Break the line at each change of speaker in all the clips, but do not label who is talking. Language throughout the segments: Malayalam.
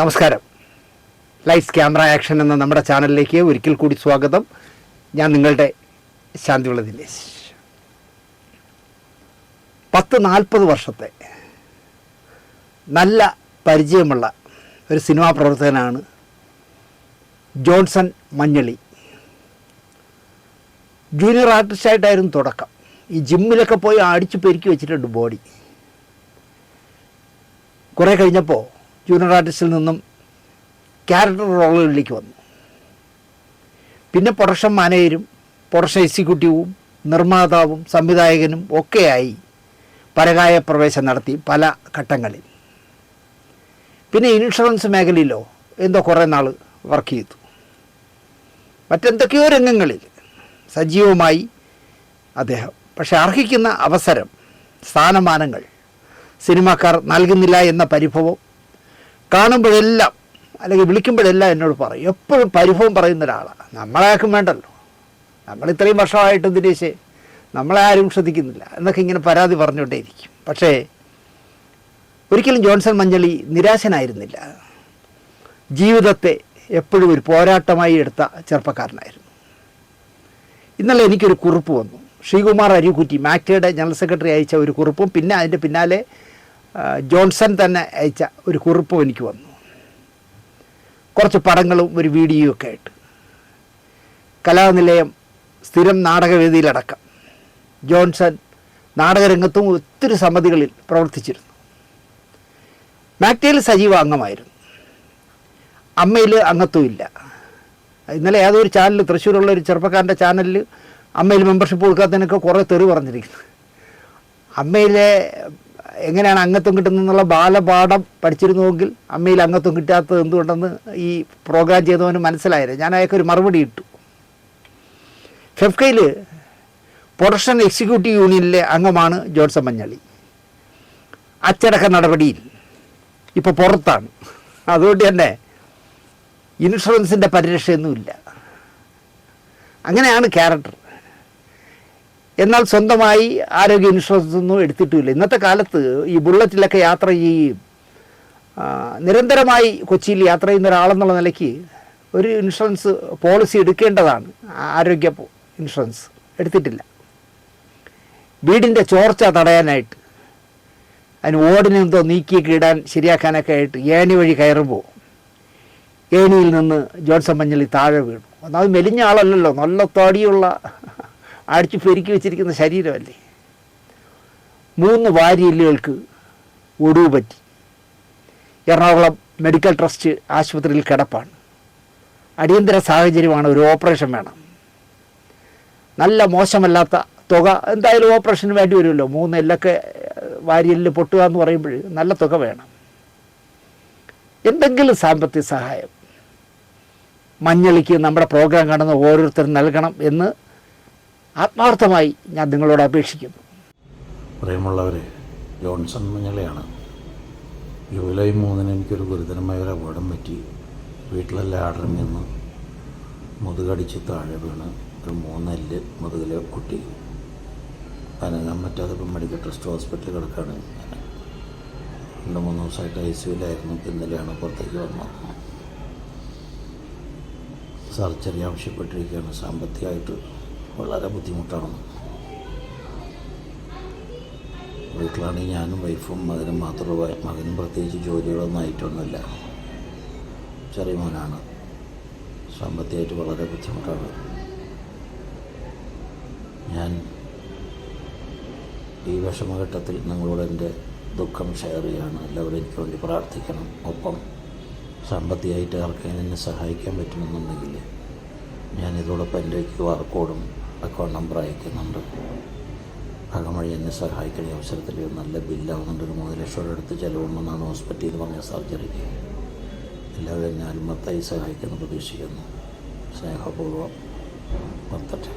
നമസ്കാരം. ലൈറ്റ്സ് ക്യാമറ ആക്ഷൻ എന്ന നമ്മുടെ ചാനലിലേക്ക് ഒരിക്കൽ കൂടി സ്വാഗതം. ഞാൻ നിങ്ങളുടെ ശാന്തിവിള ദിനേശ്. 40 വർഷത്തെ നല്ല പരിചയമുള്ള ഒരു സിനിമാ പ്രവർത്തകനാണ് ജോൺസൺ മഞ്ഞളി. ജൂനിയർ ആർട്ടിസ്റ്റായിട്ടായിരുന്നു തുടക്കം. ഈ ജിമ്മിലൊക്കെ പോയി അടിച്ചു പെരുക്കി വെച്ചിട്ടുണ്ട് ബോഡി. കുറേ കഴിഞ്ഞപ്പോൾ ജൂനിയർ ആർട്ടിസ്റ്റിൽ നിന്നും ക്യാരക്ടർ റോളുകളിലേക്ക് വന്നു. പിന്നെ പ്രൊഡക്ഷൻ മാനേജരും പ്രൊഡക്ഷൻ എക്സിക്യൂട്ടീവും നിർമ്മാതാവും സംവിധായകനും ഒക്കെയായി പരകായ പ്രവേശം നടത്തി പല ഘട്ടങ്ങളിൽ. പിന്നെ ഇൻഷുറൻസ് മേഖലയിലോ എന്തോ കുറേ നാൾ വർക്ക് ചെയ്തു. മറ്റെന്തൊക്കെയോ രംഗങ്ങളിൽ സജീവമായി അദ്ദേഹം. പക്ഷെ അർഹിക്കുന്ന അവസരം, സ്ഥാനമാനങ്ങൾ സിനിമാക്കാർ നൽകുന്നില്ല എന്ന പരിഭവം കാണുമ്പോഴെല്ലാം അല്ലെങ്കിൽ വിളിക്കുമ്പോഴെല്ലാം എന്നോട് പറയും. എപ്പോഴും പരിഭവം പറയുന്ന ഒരാളാണ്. നമ്മളാർക്കും വേണ്ടല്ലോ, നമ്മളിത്രയും വർഷമായിട്ട് ദിനേശേ നമ്മളെ ആരും ശ്രദ്ധിക്കുന്നില്ല എന്നൊക്കെ ഇങ്ങനെ പരാതി പറഞ്ഞുകൊണ്ടേയിരിക്കും. പക്ഷേ ഒരിക്കലും ജോൺസൺ മഞ്ഞളി നിരാശനായിരുന്നില്ല. ജീവിതത്തെ എപ്പോഴും ഒരു പോരാട്ടമായി എടുത്ത ചെറുപ്പക്കാരനായിരുന്നു. ഇന്നലെ എനിക്കൊരു കുറിപ്പ് വന്നു. ശ്രീകുമാർ അരിക്കുറ്റി മാക്ടയുടെ ജനറൽ സെക്രട്ടറി അയച്ച ഒരു കുറിപ്പും പിന്നെ അതിൻ്റെ പിന്നാലെ ജോൺസൺ തന്നെ അയച്ച ഒരു കുറിപ്പും എനിക്ക് വന്നു. കുറച്ച് പടങ്ങളും ഒരു വീഡിയോയും ഒക്കെ ആയിട്ട്. കലാനിലയം സ്ഥിരം നാടകവേദിയിലടക്കം ജോൺസൺ നാടകരംഗത്തും ഒത്തിരി സമിതികളിൽ പ്രവർത്തിച്ചിരുന്നു. മാക്ടയിൽ സജീവ അംഗമായിരുന്നു. അമ്മയിൽ അംഗത്വമില്ല. ഇന്നലെ ഏതൊരു ചാനൽ, തൃശ്ശൂരുള്ള ഒരു ചെറുപ്പക്കാരൻ്റെ ചാനലിൽ അമ്മയിൽ മെമ്പർഷിപ്പ് കൊടുക്കാത്തതിനൊക്കെ കുറേ തെറി പറഞ്ഞിരിക്കുന്നു. അമ്മയിലെ എങ്ങനെയാണ് അംഗത്വം കിട്ടുന്നതെന്നുള്ള ബാലപാഠം പഠിച്ചിരുന്നുവെങ്കിൽ അമ്മയിൽ അംഗത്വം കിട്ടാത്തത് എന്തുകൊണ്ടെന്ന് ഈ പ്രോഗ്രാം ചെയ്തവന് മനസ്സിലായത്. ഞാൻ അയാൾക്കൊരു മറുപടി ഇട്ടു. ഫെഫ്കയിൽ പ്രൊഡക്ഷൻ എക്സിക്യൂട്ടീവ് യൂണിയനിലെ അംഗമാണ് ജോൺസൺ മഞ്ഞളി. അച്ചടക്ക നടപടിയിൽ ഇപ്പോൾ പുറത്താണ്. അതുകൊണ്ട് തന്നെ ഇൻഷുറൻസിൻ്റെ പരിരക്ഷയൊന്നുമില്ല. അങ്ങനെയാണ് ക്യാരക്ടർ. എന്നാൽ സ്വന്തമായി ആരോഗ്യ ഇൻഷുറൻസ് ഒന്നും എടുത്തിട്ടുമില്ല. ഇന്നത്തെ കാലത്ത് ഈ ബുള്ളറ്റിലൊക്കെ യാത്ര ചെയ്യുകയും നിരന്തരമായി കൊച്ചിയിൽ യാത്ര ചെയ്യുന്ന ഒരാളെന്നുള്ള നിലയ്ക്ക് ഒരു ഇൻഷുറൻസ് പോളിസി എടുക്കേണ്ടതാണ്. ആരോഗ്യ ഇൻഷുറൻസ് എടുത്തിട്ടില്ല. വീടിൻ്റെ ചോർച്ച തടയാനായിട്ട്, അതിന് ഓടിനെന്തോ നീക്കിയൊക്കെ ഇടാൻ ശരിയാക്കാനൊക്കെ ആയിട്ട് ഏണി വഴി കയറുമ്പോൾ ഏണിയിൽ നിന്ന് ജോൺസൺ മഞ്ഞളി താഴെ വീണു. ഒന്നാമത് മെലിഞ്ഞ ആളല്ലല്ലോ, നല്ല തടിയുള്ള അടിച്ചു പെരുക്കി വെച്ചിരിക്കുന്ന ശരീരമല്ലേ. 3 വാരിയെല്ലുകൾക്ക് ഒടിവ് പറ്റി. എറണാകുളം മെഡിക്കൽ ട്രസ്റ്റ് ആശുപത്രിയിൽ കിടപ്പാണ്. അടിയന്തര സാഹചര്യമാണ്, ഒരു ഓപ്പറേഷൻ വേണം. നല്ല മോശമല്ലാത്ത തുക എന്തായാലും ഓപ്പറേഷന് വേണ്ടി വരുമല്ലോ. 3 എല്ലൊക്കെ വാരിയെല്ല് പൊട്ടുക എന്ന് പറയുമ്പോൾ നല്ല തുക വേണം. എന്തെങ്കിലും സാമ്പത്തിക സഹായം മഞ്ഞളിക്ക് നമ്മുടെ പ്രോഗ്രാം കാണുന്ന ഓരോരുത്തരും നൽകണം എന്ന് ആത്മാർത്ഥമായി ഞാൻ നിങ്ങളോട് അപേക്ഷിക്കുന്നു.
പ്രിയമുള്ളവരെ, ജോൺസൺ മഞ്ഞളിയാണ്. ജൂലൈ 3 എനിക്കൊരു ഗുരുതരമായ ഒരു അപകടം പറ്റി. വീട്ടിലെല്ലാം ആർഡറിൽ നിന്ന് മുതുകടിച്ച് താഴെ വീണ് ഒരു 3 എല്ല് മുതുകിലെ കുട്ടി. അനങ്ങാൻ പറ്റാതെ ഇപ്പം മെഡിക്കൽ ട്രസ്റ്റ് ഹോസ്പിറ്റലിൽ കിടക്കുകയാണ്. 2-3 ദിവസമായിട്ട് ICUവിലായിരുന്നു. ഇന്നലെയാണ് പുറത്തേക്ക് വന്നത്. സർജറി ആവശ്യപ്പെട്ടിരിക്കുകയാണ്. സാമ്പത്തികമായിട്ട് വളരെ ബുദ്ധിമുട്ടാണ്. വീട്ടിലാണെങ്കിൽ ഞാനും വൈഫും മകനും മാത്രമായി. മകനും പ്രത്യേകിച്ച് ജോലികളൊന്നും ആയിട്ടൊന്നുമില്ല. ചെറിയ മോനാണ്. സാമ്പത്തികമായിട്ട് വളരെ ബുദ്ധിമുട്ടാണ്. ഞാൻ ഈ വിഷമഘട്ടത്തിൽ നിങ്ങളോട് എൻ്റെ ദുഃഖം ഷെയർ ചെയ്യുകയാണ്. എല്ലാവരും എനിക്ക് വേണ്ടി പ്രാർത്ഥിക്കണം. ഒപ്പം സാമ്പത്തികമായിട്ട് ആർക്കെങ്കിലും എന്നെ സഹായിക്കാൻ പറ്റുമെന്നുണ്ടെങ്കിൽ ഞാനിതോടൊപ്പം എൻ്റെ QR കോഡും അക്കൗണ്ട് നമ്പർ അയക്കുന്നുണ്ട്. അകമഴി എന്നെ സഹായിക്കുന്ന അവസരത്തിൽ നല്ല ബില്ലാവുന്നുണ്ട്. ഒരു 3 ലക്ഷം രൂപ അടുത്ത് ചിലവുണ്ടെന്നാണ് ഹോസ്പിറ്റലിൽ പറഞ്ഞ സർജറിക്ക്. എല്ലാവരും ഞാൻ മത്തായി സഹായിക്കുമെന്ന് പ്രതീക്ഷിക്കുന്നു. സ്നേഹപൂർവ്വം മത്തട്ടെ.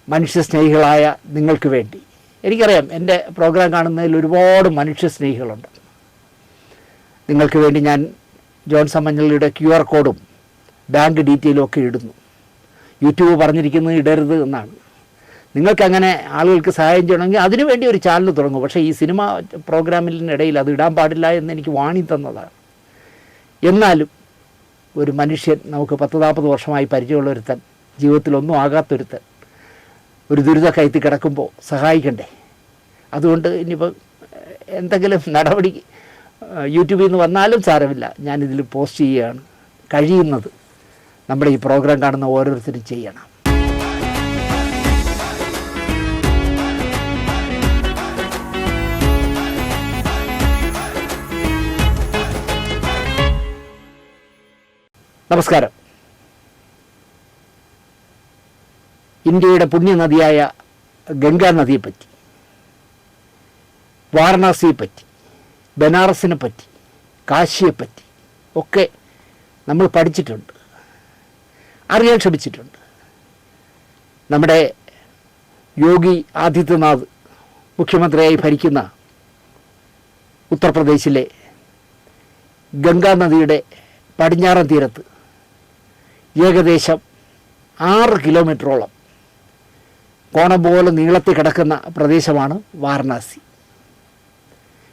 മനുഷ്യസ്നേഹികളായ നിങ്ങൾക്ക് വേണ്ടി. എനിക്കറിയാം എൻ്റെ പ്രോഗ്രാം കാണുന്നതിൽ ഒരുപാട് മനുഷ്യസ്നേഹികളുണ്ട്. നിങ്ങൾക്ക് വേണ്ടി ഞാൻ ജോൺസൺ മഞ്ഞളിയുടെ QR കോഡും ബാങ്ക് ഡീറ്റെയിലും ഒക്കെ ഇടുന്നു. യൂട്യൂബ് പറഞ്ഞിരിക്കുന്നത് ഇടരുത് എന്നാണ്. നിങ്ങൾക്കങ്ങനെ ആളുകൾക്ക് സഹായം ചെയ്യണമെങ്കിൽ അതിനു വേണ്ടി ഒരു ചാനൽ തുടങ്ങും. പക്ഷേ ഈ സിനിമ പ്രോഗ്രാമിനിടയിൽ അത് ഇടാൻ പാടില്ല എന്ന് എനിക്ക് വാണി തന്നതാണ്. എന്നാലും ഒരു മനുഷ്യൻ, നമുക്ക് 10-40 വർഷമായി പരിചയമുള്ളൊരുത്തൻ, ജീവിതത്തിലൊന്നും ആകാത്തൊരുത്തൻ ഒരു ദുരിത കയറ്റി കിടക്കുമ്പോൾ സഹായിക്കണ്ടേ? അതുകൊണ്ട് ഇനിയിപ്പോൾ എന്തെങ്കിലും നടപടി യൂട്യൂബിൽ നിന്ന് വന്നാലും സാരമില്ല, ഞാനിതിൽ പോസ്റ്റ് ചെയ്യുകയാണ്. കഴിയുന്നത് നമ്മുടെ ഈ പ്രോഗ്രാം കാണുന്ന ഓരോരുത്തരും ചെയ്യണം. നമസ്കാരം. ഇന്ത്യയുടെ പുണ്യനദിയായ ഗംഗാ നദിയെപ്പറ്റി, വാരണാസിയെപ്പറ്റി, ബനാറസിനെ പറ്റി, കാശിയെപ്പറ്റി ഒക്കെ നമ്മൾ പഠിച്ചിട്ടുണ്ട്, അറിയാൻ ശ്രമിച്ചിട്ടുണ്ട്. നമ്മുടെ യോഗി ആദിത്യനാഥ് മുഖ്യമന്ത്രിയായി ഭരിക്കുന്ന ഉത്തർപ്രദേശിലെ ഗംഗാ നദിയുടെ പടിഞ്ഞാറൻ തീരത്ത് ഏകദേശം 6 കിലോമീറ്ററോളം കോണം പോലെ നീളത്തിൽ കിടക്കുന്ന പ്രദേശമാണ് വാരണാസി.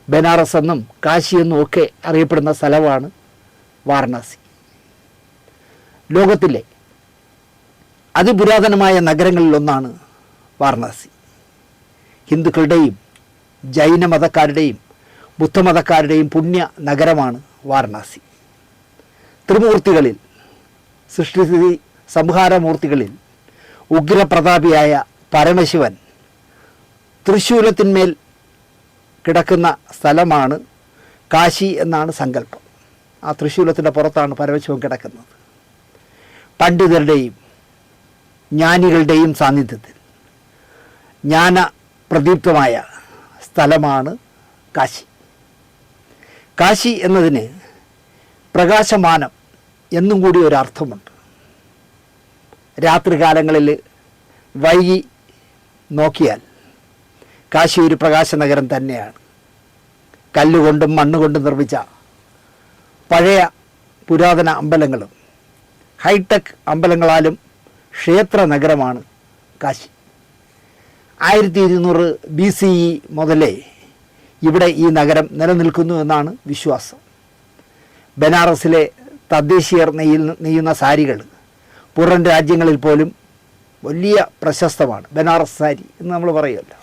ബനാറസ് എന്നും കാശി എന്നും ഒക്കെ അറിയപ്പെടുന്ന സ്ഥലമാണ് വാരണാസി. ലോകത്തിലെ അതിപുരാതനമായ നഗരങ്ങളിലൊന്നാണ് വാരണാസി. ഹിന്ദുക്കളുടെയും ജൈനമതക്കാരുടെയും ബുദ്ധമതക്കാരുടെയും പുണ്യ നഗരമാണ് വാരണാസി. ത്രിമൂർത്തികളിൽ, സൃഷ്ടിസ്ഥിതി സംഹാരമൂർത്തികളിൽ ഉഗ്രപ്രതാപിയായ പരമശിവൻ തൃശൂലത്തിന്മേൽ കിടക്കുന്ന സ്ഥലമാണ് കാശി എന്നാണ് സങ്കല്പം. ആ തൃശൂലത്തിൻ്റെ പുറത്താണ് പരമശിവൻ കിടക്കുന്നത്. പണ്ഡിതരുടെയും ജ്ഞാനികളുടെയും സാന്നിധ്യത്തിൽ ജ്ഞാന പ്രദീപ്തമായ സ്ഥലമാണ് കാശി. കാശി എന്നതിന് പ്രകാശമാനം എന്നും കൂടി ഒരർത്ഥമുണ്ട്. രാത്രികാലങ്ങളിൽ വൈകി നോക്കിയാൽ കാശി ഒരു പ്രകാശ നഗരം തന്നെയാണ്. കല്ലുകൊണ്ടും മണ്ണുകൊണ്ടും നിർമ്മിച്ച പഴയ പുരാതന അമ്പലങ്ങളും ഹൈടെക് അമ്പലങ്ങളാലും ക്ഷേത്ര നഗരമാണ് കാശി. 1200 BCE മുതലേ ഇവിടെ ഈ നഗരം നിലനിൽക്കുന്നു എന്നാണ് വിശ്വാസം. ബനാറസിലെ തദ്ദേശീയർ നെയ്യുന്ന സാരികൾ പുറം രാജ്യങ്ങളിൽ പോലും വലിയ പ്രശസ്തമാണ്. ബനാറസ് സാരി എന്ന് നമ്മൾ പറയുമല്ലോ.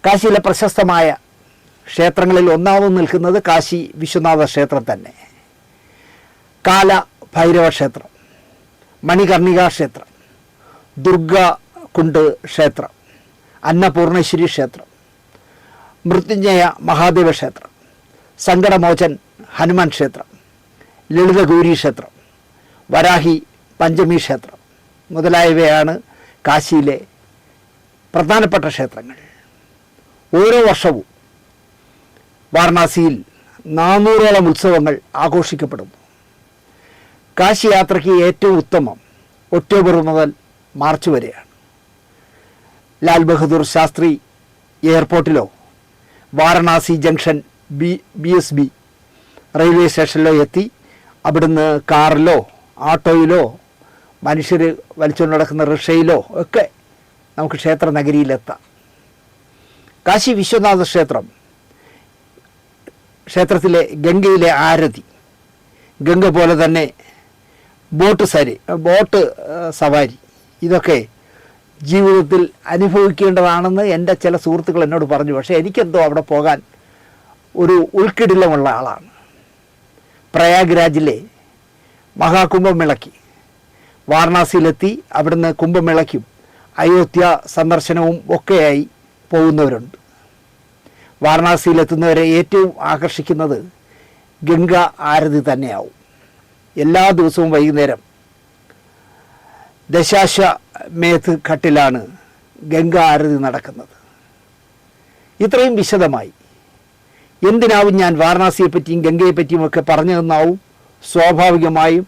കാശിയിലെ പ്രശസ്തമായ ക്ഷേത്രങ്ങളിൽ ഒന്നാമത് നിൽക്കുന്നത് കാശി വിശ്വനാഥ ക്ഷേത്രം തന്നെ. കാല ഭൈരവ ക്ഷേത്രം, മണികർണിക ക്ഷേത്രം, ദുർഗാ കുണ്ട് ക്ഷേത്രം, അന്നപൂർണേശ്വരി ക്ഷേത്രം, മൃത്യുഞ്ജയ മഹാദേവ ക്ഷേത്രം, സങ്കടമോചൻ ഹനുമാൻ ക്ഷേത്രം, ലളിതഗൗരി ക്ഷേത്രം, വരാഹി പഞ്ചമി ക്ഷേത്രം മുതലായവയാണ് കാശിയിലെ പ്രധാനപ്പെട്ട ക്ഷേത്രങ്ങൾ. ഓരോ വർഷവും വാരണാസിയിൽ 400ഓളം ഉത്സവങ്ങൾ ആഘോഷിക്കപ്പെടുന്നു. കാശി യാത്രയ്ക്ക് ഏറ്റവും ഉത്തമം ഒക്ടോബർ മുതൽ മാർച്ച് വരെയാണ്. ലാൽ ബഹദൂർ ശാസ്ത്രി എയർപോർട്ടിലോ വാരണാസി ജംഗ്ഷൻ BSB റെയിൽവേ സ്റ്റേഷനിലോ എത്തി അവിടുന്ന് കാറിലോ ഓട്ടോയിലോ മനുഷ്യർ വലിച്ചുകൊണ്ട് നടക്കുന്ന റിക്ഷയിലോ ഒക്കെ നമുക്ക് ക്ഷേത്ര നഗരിയിലെത്താം. കാശി വിശ്വനാഥ ക്ഷേത്രത്തിലെ ഗംഗയിലെ ആരതി, ഗംഗ പോലെ തന്നെ ബോട്ട് സവാരി, ഇതൊക്കെ ജീവിതത്തിൽ അനുഭവിക്കേണ്ടതാണെന്ന് എൻ്റെ ചില സുഹൃത്തുക്കൾ എന്നോട് പറഞ്ഞു. പക്ഷേ എനിക്കെന്തോ അവിടെ പോകാൻ ഒരു ഉൾക്കിടിലമുള്ള ആളാണ്. പ്രയാഗ്രാജിലെ മഹാകുംഭമേളയ്ക്ക് വാരണാസിയിലെത്തി അവിടുന്ന് കുംഭമേളയ്ക്കും അയോധ്യ സന്ദർശനവും ഒക്കെയായി പോകുന്നവരുണ്ട്. വാരണാസിയിലെത്തുന്നവരെ ഏറ്റവും ആകർഷിക്കുന്നത് ഗംഗ ആരതി തന്നെയാവും. എല്ലാ ദിവസവും വൈകുന്നേരം ദശാശ്വമേധ് ഘട്ടിലാണ് ഗംഗ ആരതി നടക്കുന്നത്. ഇത്രയും വിശദമായി എന്തിനാവും ഞാൻ വാരണാസിയെപ്പറ്റിയും ഗംഗയെപ്പറ്റിയും ഒക്കെ പറഞ്ഞു തന്നാവും സ്വാഭാവികമായും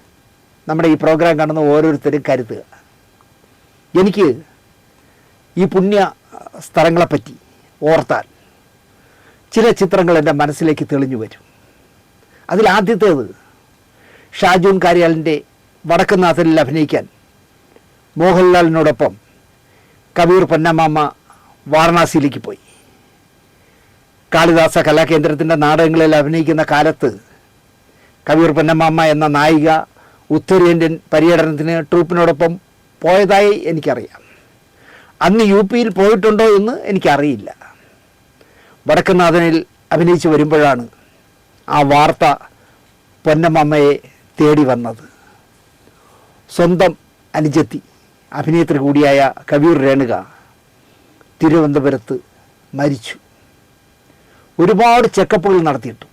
നമ്മുടെ ഈ പ്രോഗ്രാം കാണുന്ന ഓരോരുത്തരും കരുതുക. എനിക്ക് ഈ പുണ്യ സ്ഥലങ്ങളെപ്പറ്റി ഓർത്താൽ ചില ചിത്രങ്ങൾ എൻ്റെ മനസ്സിലേക്ക് തെളിഞ്ഞു വരും. അതിലാദ്യത്തേത് ഷാജൂൺ കാര്യാലിൻ്റെ വടക്കുന്നാഥനിൽ അഭിനയിക്കാൻ മോഹൻലാലിനോടൊപ്പം കബീർ പൊന്നമ്മാമ്മ വാരണാസിയിലേക്ക് പോയി. കാളിദാസ കലാകേന്ദ്രത്തിൻ്റെ നാടകങ്ങളിൽ അഭിനയിക്കുന്ന കാലത്ത് കബീർ പൊന്നമ്മാമ്മ എന്ന നായിക ഉത്തരേന്ത്യൻ പര്യടനത്തിന് ട്രൂപ്പിനോടൊപ്പം പോയതായി എനിക്കറിയാം. അന്ന് യു പിയിൽ പോയിട്ടുണ്ടോ എന്ന് എനിക്കറിയില്ല. വടക്കുന്നാഥനിൽ അഭിനയിച്ച് വരുമ്പോഴാണ് ആ വാർത്ത പൊന്നമ്മയെ തേടി വന്നത്. സ്വന്തം അനുജത്തി അഭിനേത്രി കൂടിയായ കബീർ രേണുക തിരുവനന്തപുരത്ത് മരിച്ചു. ഒരുപാട് ചെക്കപ്പുകൾ നടത്തിയിട്ടു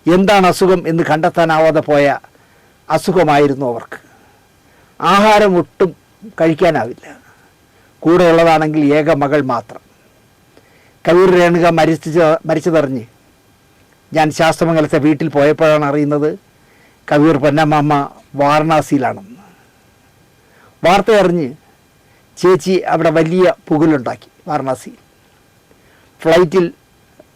എന്താണ് അസുഖം എന്ന് കണ്ടെത്താനാവാതെ പോയ അസുഖമായിരുന്നു അവർക്ക്. ആഹാരം ഒട്ടും കഴിക്കാനാവില്ല. കൂടെയുള്ളതാണെങ്കിൽ ഏക മകൾ മാത്രം. കബീർ രേണുക മരിച്ചതറിഞ്ഞ് ഞാൻ ശാസ്ത്രമംഗലത്തെ വീട്ടിൽ പോയപ്പോഴാണ് അറിയുന്നത് കബീർ പൊന്നമ്മ വാരണാസിയിലാണെന്ന്. വാർത്ത അറിഞ്ഞ് ചേച്ചി അവിടെ വലിയ പുകലുണ്ടാക്കി വാരണാസിയിൽ. ഫ്ലൈറ്റിൽ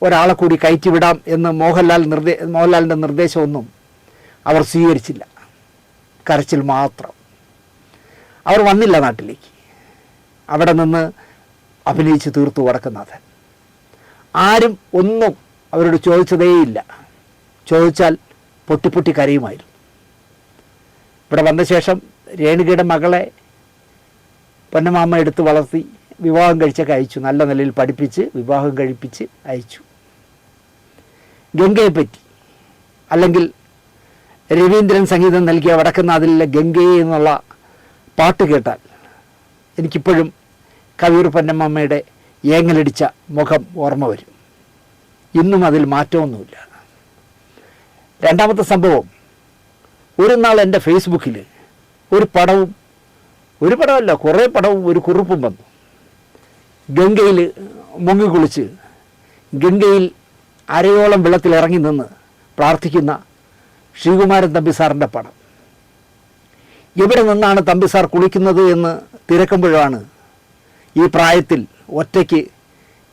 ഒരാളെ കൂടി കയറ്റിവിടാം എന്ന് മോഹൻലാലിൻ്റെ നിർദ്ദേശമൊന്നും അവർ സ്വീകരിച്ചില്ല. കരച്ചിൽ മാത്രം. അവർ വന്നില്ല നാട്ടിലേക്ക്. അവിടെ നിന്ന് അഭിനയിച്ച് തീർത്തു വടക്കുന്നാഥൻ. ആരും ഒന്നും അവരോട് ചോദിച്ചതേയില്ല. ചോദിച്ചാൽ പൊട്ടിപ്പൊട്ടി കരയുമായിരുന്നു. ഇവിടെ വന്ന ശേഷം രേണുകയുടെ മകളെ പൊന്നമാമ എടുത്ത് വളർത്തി വിവാഹം കഴിച്ചൊക്കെ അയച്ചു. നല്ല നിലയിൽ പഠിപ്പിച്ച് വിവാഹം കഴിപ്പിച്ച് അയച്ചു. ഗംഗയെപ്പറ്റി അല്ലെങ്കിൽ രവീന്ദ്രൻ സംഗീതം നൽകിയ വടക്കുന്നാഥനിലെ ഗംഗയെ എന്നുള്ള പാട്ട് കേട്ടാൽ എനിക്കിപ്പോഴും കബീർ പൊന്നമ്മയുടെ ഏങ്ങലടിച്ച മുഖം ഓർമ്മ വരും. ഇന്നും അതിൽ മാറ്റമൊന്നുമില്ല. രണ്ടാമത്തെ സംഭവം, ഒരു നാൾ എൻ്റെ ഫേസ്ബുക്കിൽ ഒരു പടമല്ല കുറേ പടവും ഒരു കുറിപ്പും വന്നു. ഗംഗയിൽ മുങ്ങിക്കുളിച്ച് ഗംഗയിൽ അരയോളം വെള്ളത്തിൽ ഇറങ്ങി നിന്ന് പ്രാർത്ഥിക്കുന്ന ശ്രീകുമാരൻ തമ്പി സാറിൻ്റെ പടം. എവിടെ നിന്നാണ് തമ്പി സാർ കുളിക്കുന്നത് എന്ന് തിരക്കുമ്പോഴാണ് ഈ പ്രായത്തിൽ ഒറ്റയ്ക്ക്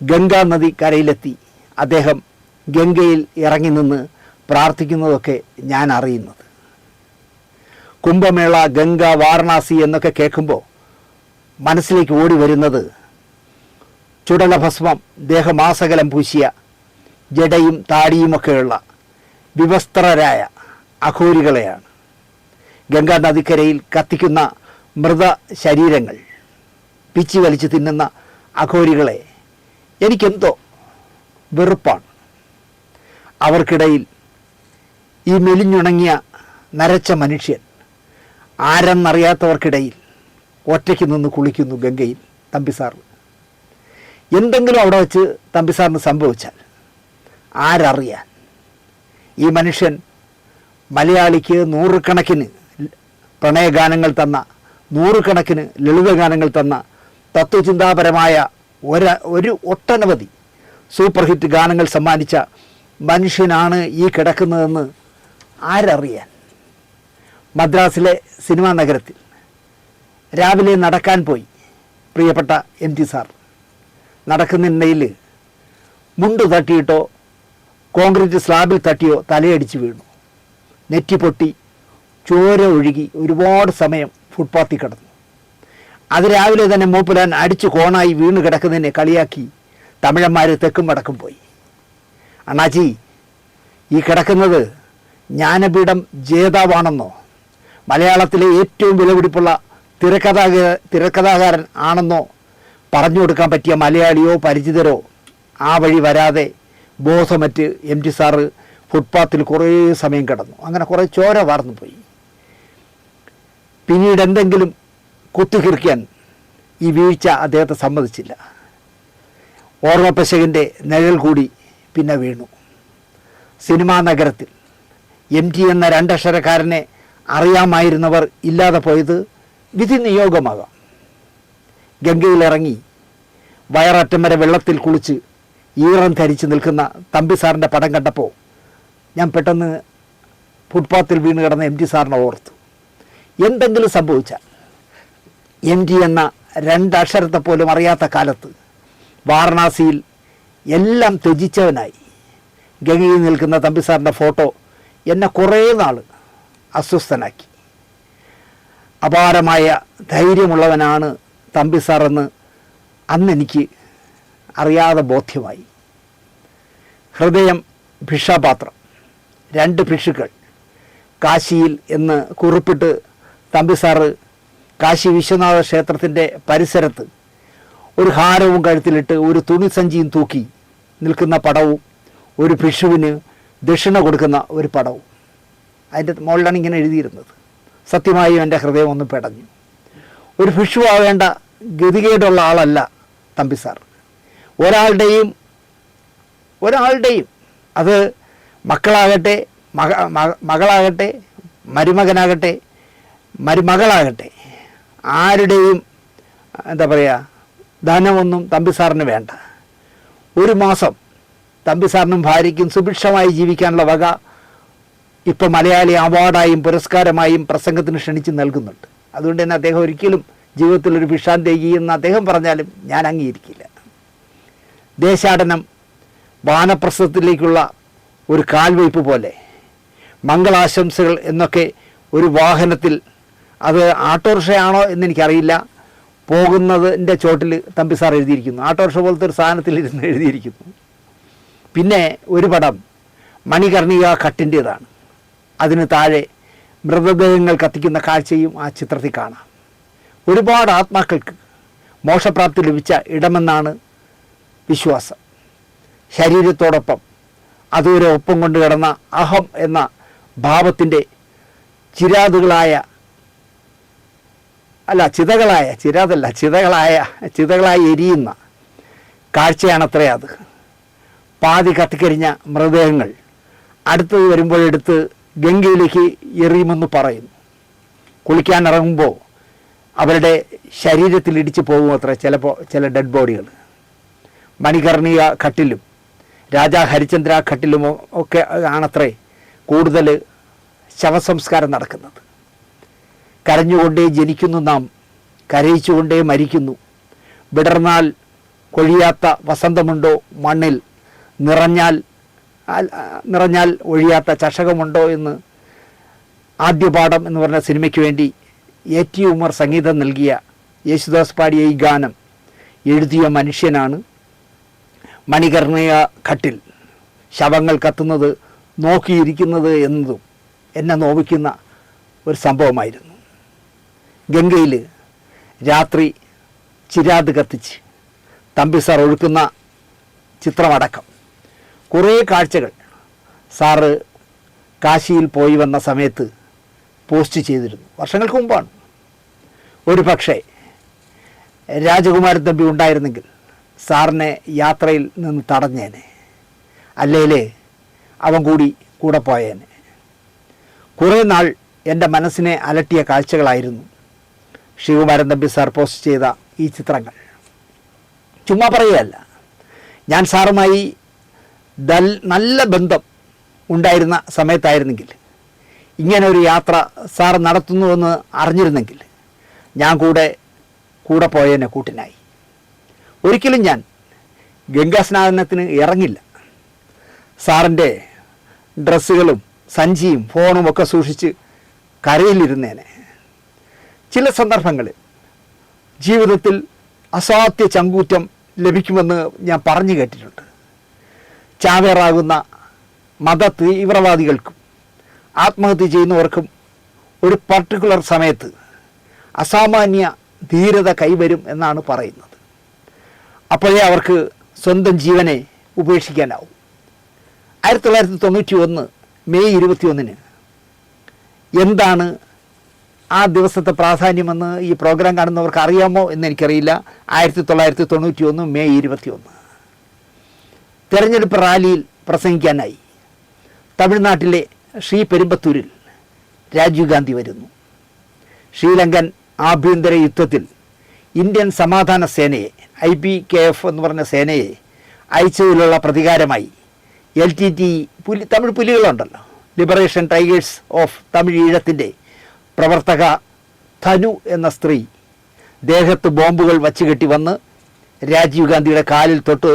ഗംഗാ നദി കരയിലെത്തി അദ്ദേഹം ഗംഗയിൽ ഇറങ്ങി നിന്ന് പ്രാർത്ഥിക്കുന്നതൊക്കെ ഞാൻ അറിയുന്നത്. കുംഭമേള, ഗംഗ, വാരണാസി എന്നൊക്കെ കേൾക്കുമ്പോൾ മനസ്സിലേക്ക് ഓടി വരുന്നത് ചുടലഭസ്മം ദേഹമാസകലം പൂശിയ ജടയും താടിയുമൊക്കെയുള്ള വിവസ്ത്രരായ അഘോരികളെയാണ്. ഗംഗാ നദിക്കരയിൽ കത്തിക്കുന്ന മൃത ശരീരങ്ങൾ പിച്ചി വലിച്ചു തിന്നുന്ന അഘോരികളെ എനിക്കെന്തോ വെറുപ്പാണ്. അവർക്കിടയിൽ ഈ മെലിഞ്ഞുണങ്ങിയ നരച്ച മനുഷ്യൻ ആരെന്നറിയാത്തവർക്കിടയിൽ ഒറ്റയ്ക്ക് നിന്ന് കുളിക്കുന്നു ഗംഗയിൽ തമ്പിസാർ. എന്തെങ്കിലും അവിടെ വെച്ച് തമ്പിസാറിന് സംഭവിച്ചാൽ ആരറിയാൻ? ഈ മനുഷ്യൻ മലയാളിക്ക് നൂറുകണക്കിന് പ്രണയഗാനങ്ങൾ തന്ന, നൂറുകണക്കിന് ലളിതഗാനങ്ങൾ തന്ന, തത്വചിന്താപരമായ ഒരു ഒട്ടനവധി സൂപ്പർ ഹിറ്റ് ഗാനങ്ങൾ സമ്മാനിച്ച മനുഷ്യനാണ് ഈ കിടക്കുന്നതെന്ന് ആരറിയാൻ? മദ്രാസിലെ സിനിമാ നഗരത്തിൽ രാവിലെ നടക്കാൻ പോയി പ്രിയപ്പെട്ട MT സാർ. നടക്കുന്നതിനിടയിൽ മുണ്ട് തട്ടിയിട്ടോ കോൺക്രീറ്റ് സ്ലാബിൽ തട്ടിയോ തലയടിച്ച് വീണു. നെറ്റി പൊട്ടി ചോര ഒഴുകി ഒരുപാട് സമയം ഫുട്പാത്തിൽ കിടന്നു. അത് രാവിലെ തന്നെ മൂപ്പുലാൻ അടിച്ചു കോണായി വീണ് കിടക്കുന്നതിനെ കളിയാക്കി തമിഴന്മാർ തെക്കും വടക്കും പോയി. അണ്ണാച്ചി, ഈ കിടക്കുന്നത് ജ്ഞാനപീഠം ജേതാവാണെന്നോ മലയാളത്തിലെ ഏറ്റവും വിലപിടിപ്പുള്ള തിരക്കഥാകാരൻ ആണെന്നോ പറഞ്ഞു കൊടുക്കാൻ പറ്റിയ മലയാളിയോ പരിചിതരോ ആ വഴി വരാതെ ബോധമറ്റ് MT സാറ് ഫുട്പാത്തിൽ കുറേ സമയം കിടന്നു. അങ്ങനെ കുറേ ചോര വാർന്നു പോയി. പിന്നീട് എന്തെങ്കിലും കുത്തിക്കിറിക്കാൻ ഈ വീഴ്ച അദ്ദേഹത്തെ സമ്മതിച്ചില്ല. ഓർമ്മപ്പശകൻ്റെ നിഴൽ കൂടി പിന്നെ വീണു. സിനിമാ നഗരത്തിൽ MT എന്ന രണ്ടക്ഷരക്കാരനെ അറിയാമായിരുന്നവർ ഇല്ലാതെ പോയത് വിധി നിയോഗമാകാം. ഗംഗയിലിറങ്ങി വയററ്റം വരെ വെള്ളത്തിൽ കുളിച്ച് ഈറം ധരിച്ച് നിൽക്കുന്ന തമ്പിസാറിൻ്റെ പടം കണ്ടപ്പോൾ ഞാൻ പെട്ടെന്ന് ഫുട്പാത്തിൽ വീണ് കിടന്ന MT സാറിനെ ഓർത്തു. എന്തെങ്കിലും സംഭവിച്ചാൽ MT എന്ന രണ്ടക്ഷരത്തെ പോലും അറിയാത്ത കാലത്ത് വാരണാസിയിൽ എല്ലാം ത്യജിച്ചവനായി ഗംഗയിൽ നിൽക്കുന്ന തമ്പിസാറിൻ്റെ ഫോട്ടോ എന്നെ കുറേ നാൾ അസ്വസ്ഥനാക്കി. അപാരമായ ധൈര്യമുള്ളവനാണ് തമ്പിസാറെന്ന് അന്നെനിക്ക് അറിയാതെ ബോധ്യമായി. ഹൃദയം ഭിക്ഷാപാത്രം, 2 ഭിക്ഷുക്കൾ, കാശിയിൽ എന്ന് കുറിപ്പിട്ട് തമ്പിസാറ് കാശി വിശ്വനാഥ ക്ഷേത്രത്തിൻ്റെ പരിസരത്ത് ഒരു ഹാരവും കഴുത്തിലിട്ട് ഒരു തുണിസഞ്ചിയും തൂക്കി നിൽക്കുന്ന പടവും ഒരു ഭിക്ഷുവിന് ദക്ഷിണ കൊടുക്കുന്ന ഒരു പടവും അതിൻ്റെ മുകളിലാണ് ഇങ്ങനെ എഴുതിയിരുന്നത്. സത്യമായും എൻ്റെ ഹൃദയം ഒന്ന് പെടഞ്ഞു. ഒരു ഭിക്ഷുവാവേണ്ട ഗതികേടുള്ള ആളല്ല തമ്പിസാർ. ഒരാളുടെയും അത് മക്കളാകട്ടെ, മകളാകട്ടെ, മരുമകനാകട്ടെ, മരുമകളാകട്ടെ, ആരുടെയും എന്താ പറയുക ധനമൊന്നും തമ്പിസാറിന് വേണ്ട. ഒരു മാസം തമ്പിസാറിനും ഭാര്യയ്ക്കും സുഭിക്ഷമായി ജീവിക്കാനുള്ള വക ഇപ്പോൾ മലയാളി അവാർഡായും പുരസ്കാരമായും പ്രസംഗത്തിന് ക്ഷണിച്ച് നൽകുന്നുണ്ട്. അതുകൊണ്ട് തന്നെ അദ്ദേഹം ഒരിക്കലും ജീവിതത്തിലൊരു ഭിക്ഷാന്തേകി എന്ന് അദ്ദേഹം പറഞ്ഞാലും ഞാൻ അംഗീകരിക്കില്ല. ദേശാടനം വാനപ്രസ്ഥത്തിലേക്കുള്ള ഒരു കാൽവയ്പ് പോലെ മംഗളാശംസകൾ എന്നൊക്കെ ഒരു വാഹനത്തിൽ, അത് ഓട്ടോറിക്ഷയാണോ എന്നെനിക്കറിയില്ല, പോകുന്നതിൻ്റെ ചോട്ടിൽ തമ്പിസാർ എഴുതിയിരിക്കുന്നു. ഓട്ടോറിക്ഷ പോലത്തെ ഒരു സാധനത്തിലിരുന്ന് എഴുതിയിരിക്കുന്നു. പിന്നെ ഒരു പടം മണികർണിക ഘട്ടിൻ്റേതാണ്. അതിന് താഴെ മൃതദേഹങ്ങൾ കത്തിക്കുന്ന കാഴ്ചയും ആ ചിത്രത്തിൽ കാണാം. ഒരുപാട് ആത്മാക്കൾക്ക് മോക്ഷപ്രാപ്തി ലഭിച്ച ഇടമെന്നാണ് വിശ്വാസം. ശരീരത്തോടൊപ്പം അതുവരെ ഒപ്പം കൊണ്ട് കിടന്ന അഹം എന്ന ഭാവത്തിൻ്റെ ചിതകളായി എരിയുന്ന കാഴ്ചയാണത്രേ അത്. പാതി കത്തിക്കരിഞ്ഞ മൃതദേഹങ്ങൾ അടുത്തത് വരുമ്പോഴെടുത്ത് ഗംഗയിലേക്ക് എറിയുമെന്ന് പറയുന്നു. കുളിക്കാനിറങ്ങുമ്പോൾ അവരുടെ ശരീരത്തിൽ ഇടിച്ചു പോകും അത്ര ചില ഡെഡ് ബോഡികൾ. മണികർണിക ഘട്ടിലും രാജാ ഹരിചന്ദ്ര ഘട്ടിലും ഒക്കെ ആണത്രേ കൂടുതൽ ശവസംസ്കാരം നടക്കുന്നത്. കരഞ്ഞുകൊണ്ടേ ജനിക്കുന്നു നാം, കരയിച്ചുകൊണ്ടേ മരിക്കുന്നു. വിടർന്നാൽ കൊഴിയാത്ത വസന്തമുണ്ടോ മണ്ണിൽ, നിറഞ്ഞാൽ ഒഴിയാത്ത ചഷകമുണ്ടോ എന്ന് ആദ്യപാഠം എന്ന് പറഞ്ഞ സിനിമയ്ക്ക് വേണ്ടി AT ഉമർ സംഗീതം നൽകിയ യേശുദാസ് പാടിയ ഈ ഗാനം എഴുതിയ മനുഷ്യനാണ്. മണികർണിക ഘട്ടിൽ ശവങ്ങൾ കത്തുന്നത് നോക്കിയിരിക്കുന്നത് എന്നതും എന്നെ നോവിക്കുന്ന ഒരു സംഭവമായിരുന്നു. ഗംഗയിൽ രാത്രി ചിരാത് കത്തിച്ച് തമ്പിസാർ ഒഴുക്കുന്ന ചിത്രമടക്കം കുറേ കാഴ്ചകൾ സാറ് കാശിയിൽ പോയി വന്ന സമയത്ത് പോസ്റ്റ് ചെയ്തിരുന്നു. വർഷങ്ങൾക്ക് മുമ്പാണ്. ഒരു പക്ഷേ രാജകുമാരൻ തമ്പി ഉണ്ടായിരുന്നെങ്കിൽ സാറിനെ യാത്രയിൽ നിന്ന് തടഞ്ഞേനെ, അല്ലേലേ അവൻ കൂടെ പോയേനെ. കുറേ നാൾ എൻ്റെ മനസ്സിനെ അലട്ടിയ കാഴ്ചകളായിരുന്നു ശ്രീകുമാരൻ തമ്പി സാർ പോസ്റ്റ് ചെയ്ത ഈ ചിത്രങ്ങൾ. ചുമ്മാ പറയുകയല്ല, ഞാൻ സാറുമായി നല്ല ബന്ധം ഉണ്ടായിരുന്ന സമയത്തായിരുന്നെങ്കിൽ, ഇങ്ങനെ ഒരു യാത്ര സാർ നടത്തുന്നുവെന്ന് അറിഞ്ഞിരുന്നെങ്കിൽ ഞാൻ കൂടെ പോയേനെ കൂട്ടിനായി. ഒരിക്കലും ഞാൻ ഗംഗാസ്നാനത്തിന് ഇറങ്ങില്ല. സാറിൻ്റെ ഡ്രസ്സുകളും സഞ്ചിയും ഫോണും ഒക്കെ സൂക്ഷിച്ച് കരയിലിരുന്നേനെ. ചില സന്ദർഭങ്ങളിൽ ജീവിതത്തിൽ അസാധ്യ ചങ്കൂറ്റം ലഭിക്കുമെന്ന് ഞാൻ പറഞ്ഞു കേട്ടിട്ടുണ്ട്. ചാവേറാകുന്ന മത തീവ്രവാദികൾക്കും ആത്മഹത്യ ചെയ്യുന്നവർക്കും ഒരു പർട്ടിക്കുലർ സമയത്ത് അസാമാന്യ ധീരത കൈവരും എന്നാണ് പറയുന്നത്. അപ്പോഴേ അവർക്ക് സ്വന്തം ജീവനെ ഉപേക്ഷിക്കാനാവും. 1991 മെയ് 21 എന്താണ് ആ ദിവസത്തെ പ്രാധാന്യമെന്ന് ഈ പ്രോഗ്രാം കാണുന്നവർക്ക് അറിയാമോ എന്നെനിക്കറിയില്ല. 1991 മെയ് 21 തെരഞ്ഞെടുപ്പ് റാലിയിൽ പ്രസംഗിക്കാനായി തമിഴ്നാട്ടിലെ ശ്രീപെരുമ്പത്തൂരിൽ രാജീവ് ഗാന്ധി വരുന്നു. ശ്രീലങ്കൻ ആഭ്യന്തര യുദ്ധത്തിൽ ഇന്ത്യൻ സമാധാന സേനയെ, IPKF എന്ന് പറഞ്ഞ സേനയെ അയച്ചതിലുള്ള പ്രതികാരമായി LTTE തമിഴ് പുലികളുണ്ടല്ലോ, ലിബറേഷൻ ടൈഗേഴ്സ് ഓഫ് തമിഴ് ഈഴത്തിൻ്റെ പ്രവർത്തക ധനു എന്ന സ്ത്രീ ദേഹത്ത് ബോംബുകൾ വച്ച് കെട്ടി വന്ന് രാജീവ് ഗാന്ധിയുടെ കാലിൽ തൊട്ട്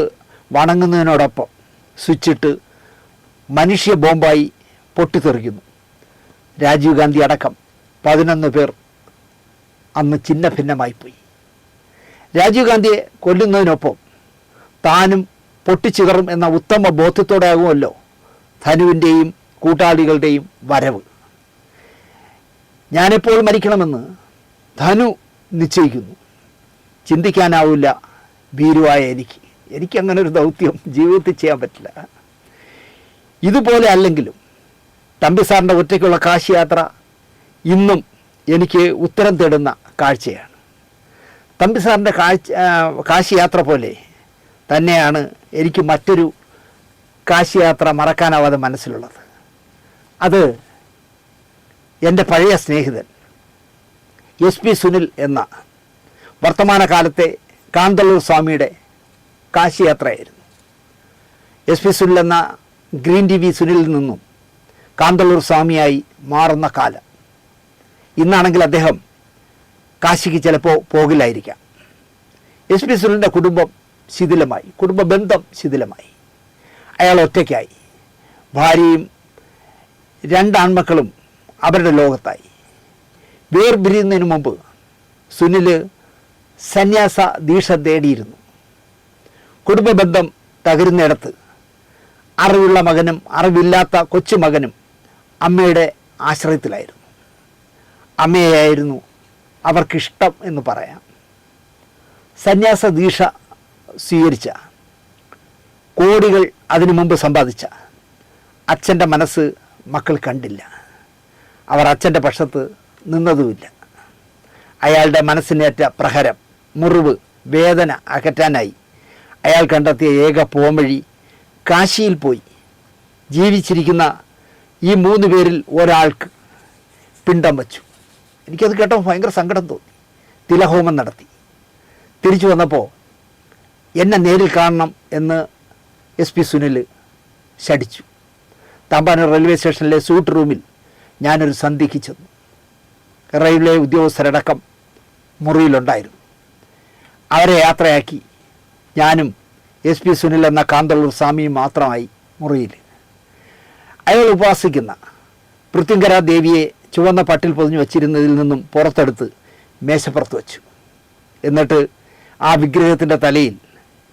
വണങ്ങുന്നതിനോടൊപ്പം സ്വിച്ചിട്ട് മനുഷ്യ ബോംബായി പൊട്ടിത്തെറിക്കുന്നു. രാജീവ് ഗാന്ധി അടക്കം 11 പേർ അന്ന് ചിന്ന ഭിന്നമായിപ്പോയി. രാജീവ് ഗാന്ധിയെ കൊല്ലുന്നതിനൊപ്പം താനും പൊട്ടിച്ചിതറും എന്ന ഉത്തമ ബോധ്യത്തോടെ ആകുമല്ലോ ധനുവിൻ്റെയും കൂട്ടാളികളുടെയും വരവ്. ഞാനെപ്പോൾ മരിക്കണമെന്ന് ധനു നിശ്ചയിക്കുന്നു. ചിന്തിക്കാനാവില്ല ഭീരുവായ എനിക്കങ്ങനെ ഒരു ദൗത്യം ജീവിതത്തിൽ ചെയ്യാൻ പറ്റില്ല. ഇതുപോലെ അല്ലെങ്കിലും തമ്പി സാറിൻ്റെ ഒറ്റയ്ക്കുള്ള കാശി യാത്ര ഇന്നും എനിക്ക് ഉത്തരം തേടുന്ന കാഴ്ചയാണ്. തമ്പി സാറിൻ്റെ കാശി യാത്ര പോലെ തന്നെയാണ് എനിക്ക് മറ്റൊരു കാശി യാത്ര മറക്കാനാവാതെ മനസ്സിലുള്ളത്. അത് എൻ്റെ പഴയ സ്നേഹിതൻ SP സുനിൽ എന്ന വർത്തമാനകാലത്തെ കാന്തല്ലൂർ സ്വാമിയുടെ കാശി യാത്രയായിരുന്നു. SP സുനിൽ എന്ന ഗ്രീൻ TV സുനിലിൽ നിന്നും കാന്തല്ലൂർ സ്വാമിയായി മാറുന്ന കാലം. ഇന്നാണെങ്കിൽ അദ്ദേഹം കാശിക്ക് ചിലപ്പോൾ പോകില്ലായിരിക്കാം. SP സുനിലിൻ്റെ കുടുംബം ശിഥിലമായി, കുടുംബ ബന്ധം ശിഥിലമായി. അയാൾ ഒറ്റയ്ക്കായി. ഭാര്യയും 2 ആൺമക്കളും അവരുടെ ലോകത്തായി. വേർപിരിയുന്നതിന് മുമ്പ് സുനിൽ സന്യാസ ദീക്ഷ തേടിയിരുന്നു. കുടുംബ ബന്ധം തകരുന്നിടത്ത് അറിവുള്ള മകനും അറിവില്ലാത്ത കൊച്ചുമകനും അമ്മയുടെ ആശ്രയത്തിലായിരുന്നു. അമ്മയായിരുന്നു അവർക്കിഷ്ടം എന്ന് പറയാം. സന്യാസ ദീക്ഷ സ്വീകരിച്ച, കോടികൾ അതിനു മുമ്പ് സമ്പാദിച്ച അച്ഛൻ്റെ മനസ്സ് മക്കൾ കണ്ടില്ല. അവർ അച്ഛൻ്റെ പക്ഷത്ത് നിന്നതുമില്ല. അയാളുടെ മനസ്സിനേറ്റ പ്രഹരം, മുറിവ്, വേദന അകറ്റാനായി അയാൾ കണ്ടെത്തിയ ഏക പോംവഴി കാശിയിൽ പോയി ജീവിച്ചിരിക്കുന്ന ഈ 3 പേരിൽ ഒരാൾക്ക് പിണ്ടം വച്ചു. എനിക്കത് കേട്ടപ്പോൾ ഭയങ്കര സങ്കടം തോന്നി. തിലഹോമം നടത്തി. തിരിച്ചു വന്നപ്പോൾ എന്നെ നേരിൽ കാണണം എന്ന് SP സുനിൽ ശടിച്ചു. തമ്പാനൂർ റെയിൽവേ സ്റ്റേഷനിലെ സൂട്ട് റൂമിൽ ഞാനൊരു സന്ധ്യയ്ക്ക് ചെന്നു. റെയിൽവേ ഉദ്യോഗസ്ഥരടക്കം മുറിയിലുണ്ടായിരുന്നു. അവരെ യാത്രയാക്കി ഞാനും SP സുനിൽ എന്ന കാന്തല്ലൂർ സ്വാമിയും മാത്രമായി മുറിയിൽ. അയാൾ ഉപാസിക്കുന്ന പൃഥ്വിങ്കര ദേവിയെ ചുവന്ന പട്ടിൽ പൊതിഞ്ഞു വച്ചിരുന്നതിൽ നിന്നും പുറത്തെടുത്ത് മേശപ്പുറത്ത് വച്ചു. എന്നിട്ട് ആ വിഗ്രഹത്തിൻ്റെ തലയിൽ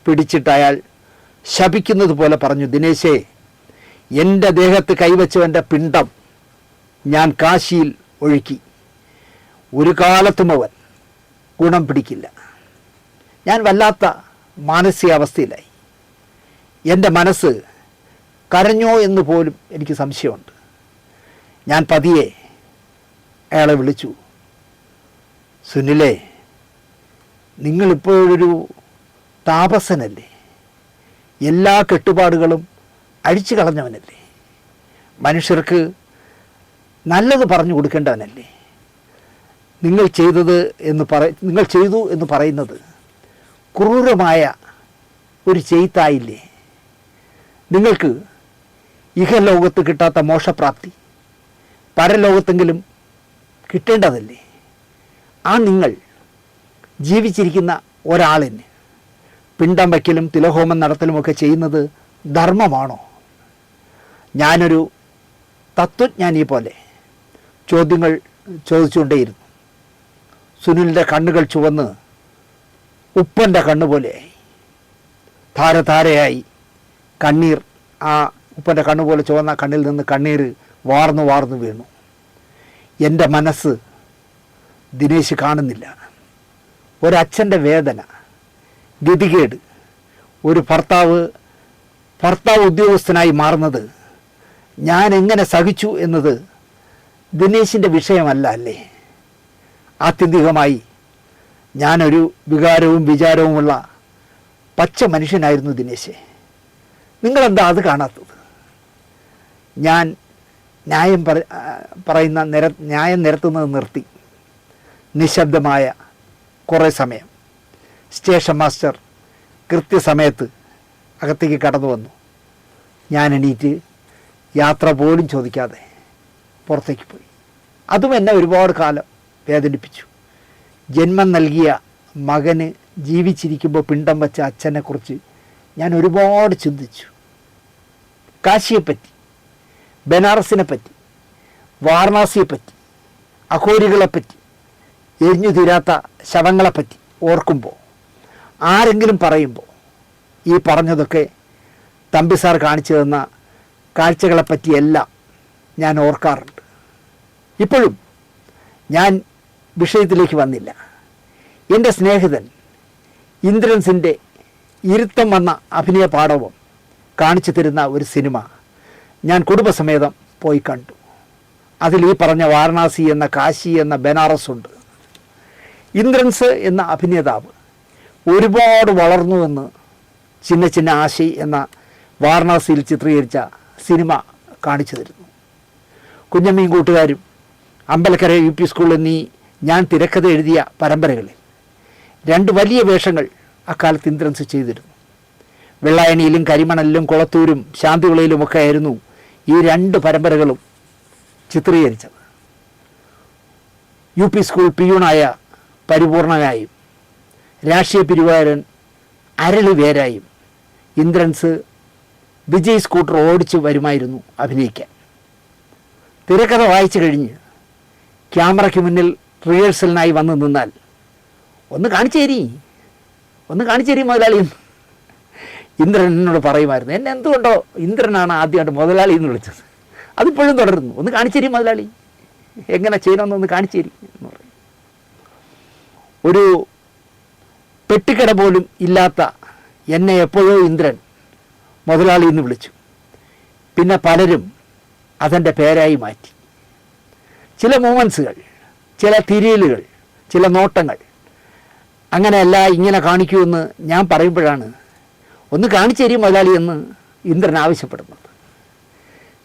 പിടിച്ചിട്ട് അയാൾ ശപിക്കുന്നത് പോലെ പറഞ്ഞു, ദിനേശേ, എൻ്റെ ദേഹത്ത് കൈവച്ചവൻ്റെ പിണ്ടം ഞാൻ കാശിയിൽ ഒഴുക്കി. ഒരു കാലത്തും അവൻ ഗുണം പിടിക്കില്ല. ഞാൻ വല്ലാത്ത മാനസികാവസ്ഥയിലായി. എൻ്റെ മനസ്സ് കരഞ്ഞോ എന്ന് പോലും എനിക്ക് സംശയമുണ്ട്. ഞാൻ പതിയെ അയാളെ വിളിച്ചു, സുനിലേ, നിങ്ങളിപ്പോഴൊരു താപസനല്ലേ? എല്ലാ കെട്ടുപാടുകളും അഴിച്ചു കളഞ്ഞവനല്ലേ? മനുഷ്യർക്ക് നല്ലത് പറഞ്ഞു കൊടുക്കേണ്ടവനല്ലേ? നിങ്ങൾ ചെയ്തു എന്ന് പറയുന്നത് ക്രൂരമായ ഒരു ചെയ്ത്തായില്ലേ? നിങ്ങൾക്ക് ഇഹലോകത്ത് കിട്ടാത്ത മോക്ഷപ്രാപ്തി പരലോകത്തെങ്കിലും കിട്ടേണ്ടതല്ലേ? ആ നിങ്ങൾ ജീവിച്ചിരിക്കുന്ന ഒരാളിന് പിണ്ടം വയ്ക്കലും തിലഹോമം നടത്തലുമൊക്കെ ചെയ്യുന്നത് ധർമ്മമാണോ? ഞാനൊരു തത്വജ്ഞാനിയെ പോലെ ചോദ്യങ്ങൾ ചോദിച്ചുകൊണ്ടേയിരുന്നു. സുനിലിൻ്റെ കണ്ണുകൾ ചുവന്ന് ഉപ്പൻ്റെ കണ്ണുപോലെയായി. ധാരധാരയായി കണ്ണീർ, ആ ഉപ്പൻ്റെ കണ്ണുപോലെ ചുവന്ന കണ്ണിൽ നിന്ന് കണ്ണീർ വാർന്നു വാർന്നു വീണു. എൻ്റെ മനസ്സ് ദിനേശ് കാണുന്നില്ല. ഒരച്ഛൻ്റെ വേദന, ഗതികേട്, ഒരു ഭർത്താവ് ഉദ്യോഗസ്ഥനായി മാറുന്നത് ഞാൻ എങ്ങനെ സഹിച്ചു എന്നത് ദിനേശിൻ്റെ വിഷയമല്ല അല്ലേ? ആത്യന്തികമായി ഞാനൊരു വികാരവും വിചാരവുമുള്ള പച്ച മനുഷ്യനായിരുന്നു ദിനേശേ. നിങ്ങളെന്താ അത് കാണാത്തത്? ഞാൻ ന്യായം നിരത്തുന്നത് നിർത്തി. നിശബ്ദമായ കുറേ സമയം സ്റ്റേഷൻ മാസ്റ്റർ കൃത്യസമയത്ത് അകത്തേക്ക് കടന്നു വന്നു. ഞാൻ എണീറ്റ് യാത്ര പോലും ചോദിക്കാതെ പുറത്തേക്ക് പോയി. അതും എന്നെ ഒരുപാട് കാലം വേദനിപ്പിച്ചു. ജന്മം നൽകിയ മകന് ജീവിച്ചിരിക്കുമ്പോൾ പിണ്ടം വച്ച അച്ഛനെക്കുറിച്ച് ഞാൻ ഒരുപാട് ചിന്തിച്ചു. കാശിയെപ്പറ്റി, ബനാറസിനെപ്പറ്റി, വാരണാസിയെപ്പറ്റി, അഘോരികളെപ്പറ്റി, എരിഞ്ഞു തീരാത്ത ശവങ്ങളെപ്പറ്റി ഓർക്കുമ്പോൾ, ആരെങ്കിലും പറയുമ്പോൾ ഈ പറഞ്ഞതൊക്കെ തമ്പി സാർ കാണിച്ചു തന്ന കാഴ്ചകളെപ്പറ്റിയെല്ലാം ഞാൻ ഓർക്കാറുണ്ട്. ഇപ്പോഴും ഞാൻ വിഷയത്തിലേക്ക് വന്നില്ല. എൻ്റെ സ്നേഹിതൻ ഇന്ദ്രൻസിൻ്റെ ഇരുത്തം വന്ന അഭിനയ പാടവം കാണിച്ചു തരുന്ന ഒരു സിനിമ ഞാൻ കുടുംബസമേതം പോയി കണ്ടു. അതിൽ ഈ പറഞ്ഞ വാരണാസി എന്ന, കാശി എന്ന, ബനാറസ് ഉണ്ട്. ഇന്ദ്രൻസ് എന്ന അഭിനേതാവ് ഒരുപാട് വളർന്നുവെന്ന് ചിന്ന ചിന്ന ആശി എന്ന വാരണാസിയിൽ ചിത്രീകരിച്ച സിനിമ കാണിച്ചു തരുന്നു. കുഞ്ഞമ്മയും കൂട്ടുകാരും, അമ്പലക്കര UP സ്കൂൾ എന്നീ ഞാൻ തിരക്കഥ എഴുതിയ പരമ്പരകളിൽ 2 വലിയ വേഷങ്ങൾ അക്കാലത്ത് ഇന്ദ്രൻസ് ചെയ്തിരുന്നു. വെള്ളായണിയിലും കരിമണലിലും കുളത്തൂരും ശാന്തിവിളയിലുമൊക്കെ ആയിരുന്നു ഈ 2 പരമ്പരകളും ചിത്രീകരിച്ചത്. UP സ്കൂൾ പിയൂണായ പരിപൂർണനായും രാഷ്ട്രീയ പിരിവുകാരൻ അരളി വേരായും ഇന്ദ്രൻസ് വിജയ് സ്കൂട്ടർ ഓടിച്ച് വരുമായിരുന്നു അഭിനയിക്കാൻ. തിരക്കഥ വായിച്ചു കഴിഞ്ഞ് ക്യാമറയ്ക്ക് മുന്നിൽ റിഹേഴ്സലിനായി വന്ന് നിന്നാൽ ഒന്ന് കാണിച്ചു തരി മുതലാളി ഇന്ദ്രൻ എന്നോട് പറയുമായിരുന്നു. എന്നെ എന്തുകൊണ്ടോ ഇന്ദ്രനാണ് ആദ്യമായിട്ട് മുതലാളി എന്ന് വിളിച്ചത്. അതിപ്പോഴും തുടരുന്നു. ഒന്ന് കാണിച്ചു തരി മുതലാളി, എങ്ങനെ ചെയ്യണമെന്നൊന്ന് കാണിച്ചു തരി എന്ന് പറയും. ഒരു പെട്ടിക്കട പോലും ഇല്ലാത്ത എന്നെ എപ്പോഴോ ഇന്ദ്രൻ മുതലാളി എന്ന് വിളിച്ചു. പിന്നെ പലരും അതെൻ്റെ പേരായി മാറ്റി. ചില മൂമെൻസുകൾ, ചില തിരിയലുകൾ, ചില നോട്ടങ്ങൾ അങ്ങനെയല്ല ഇങ്ങനെ കാണിക്കുമെന്ന് ഞാൻ പറയുമ്പോഴാണ് ഒന്ന് കാണിച്ചു തരും മുതലാളി എന്ന് ഇന്ദ്രൻ ആവശ്യപ്പെടുന്നത്.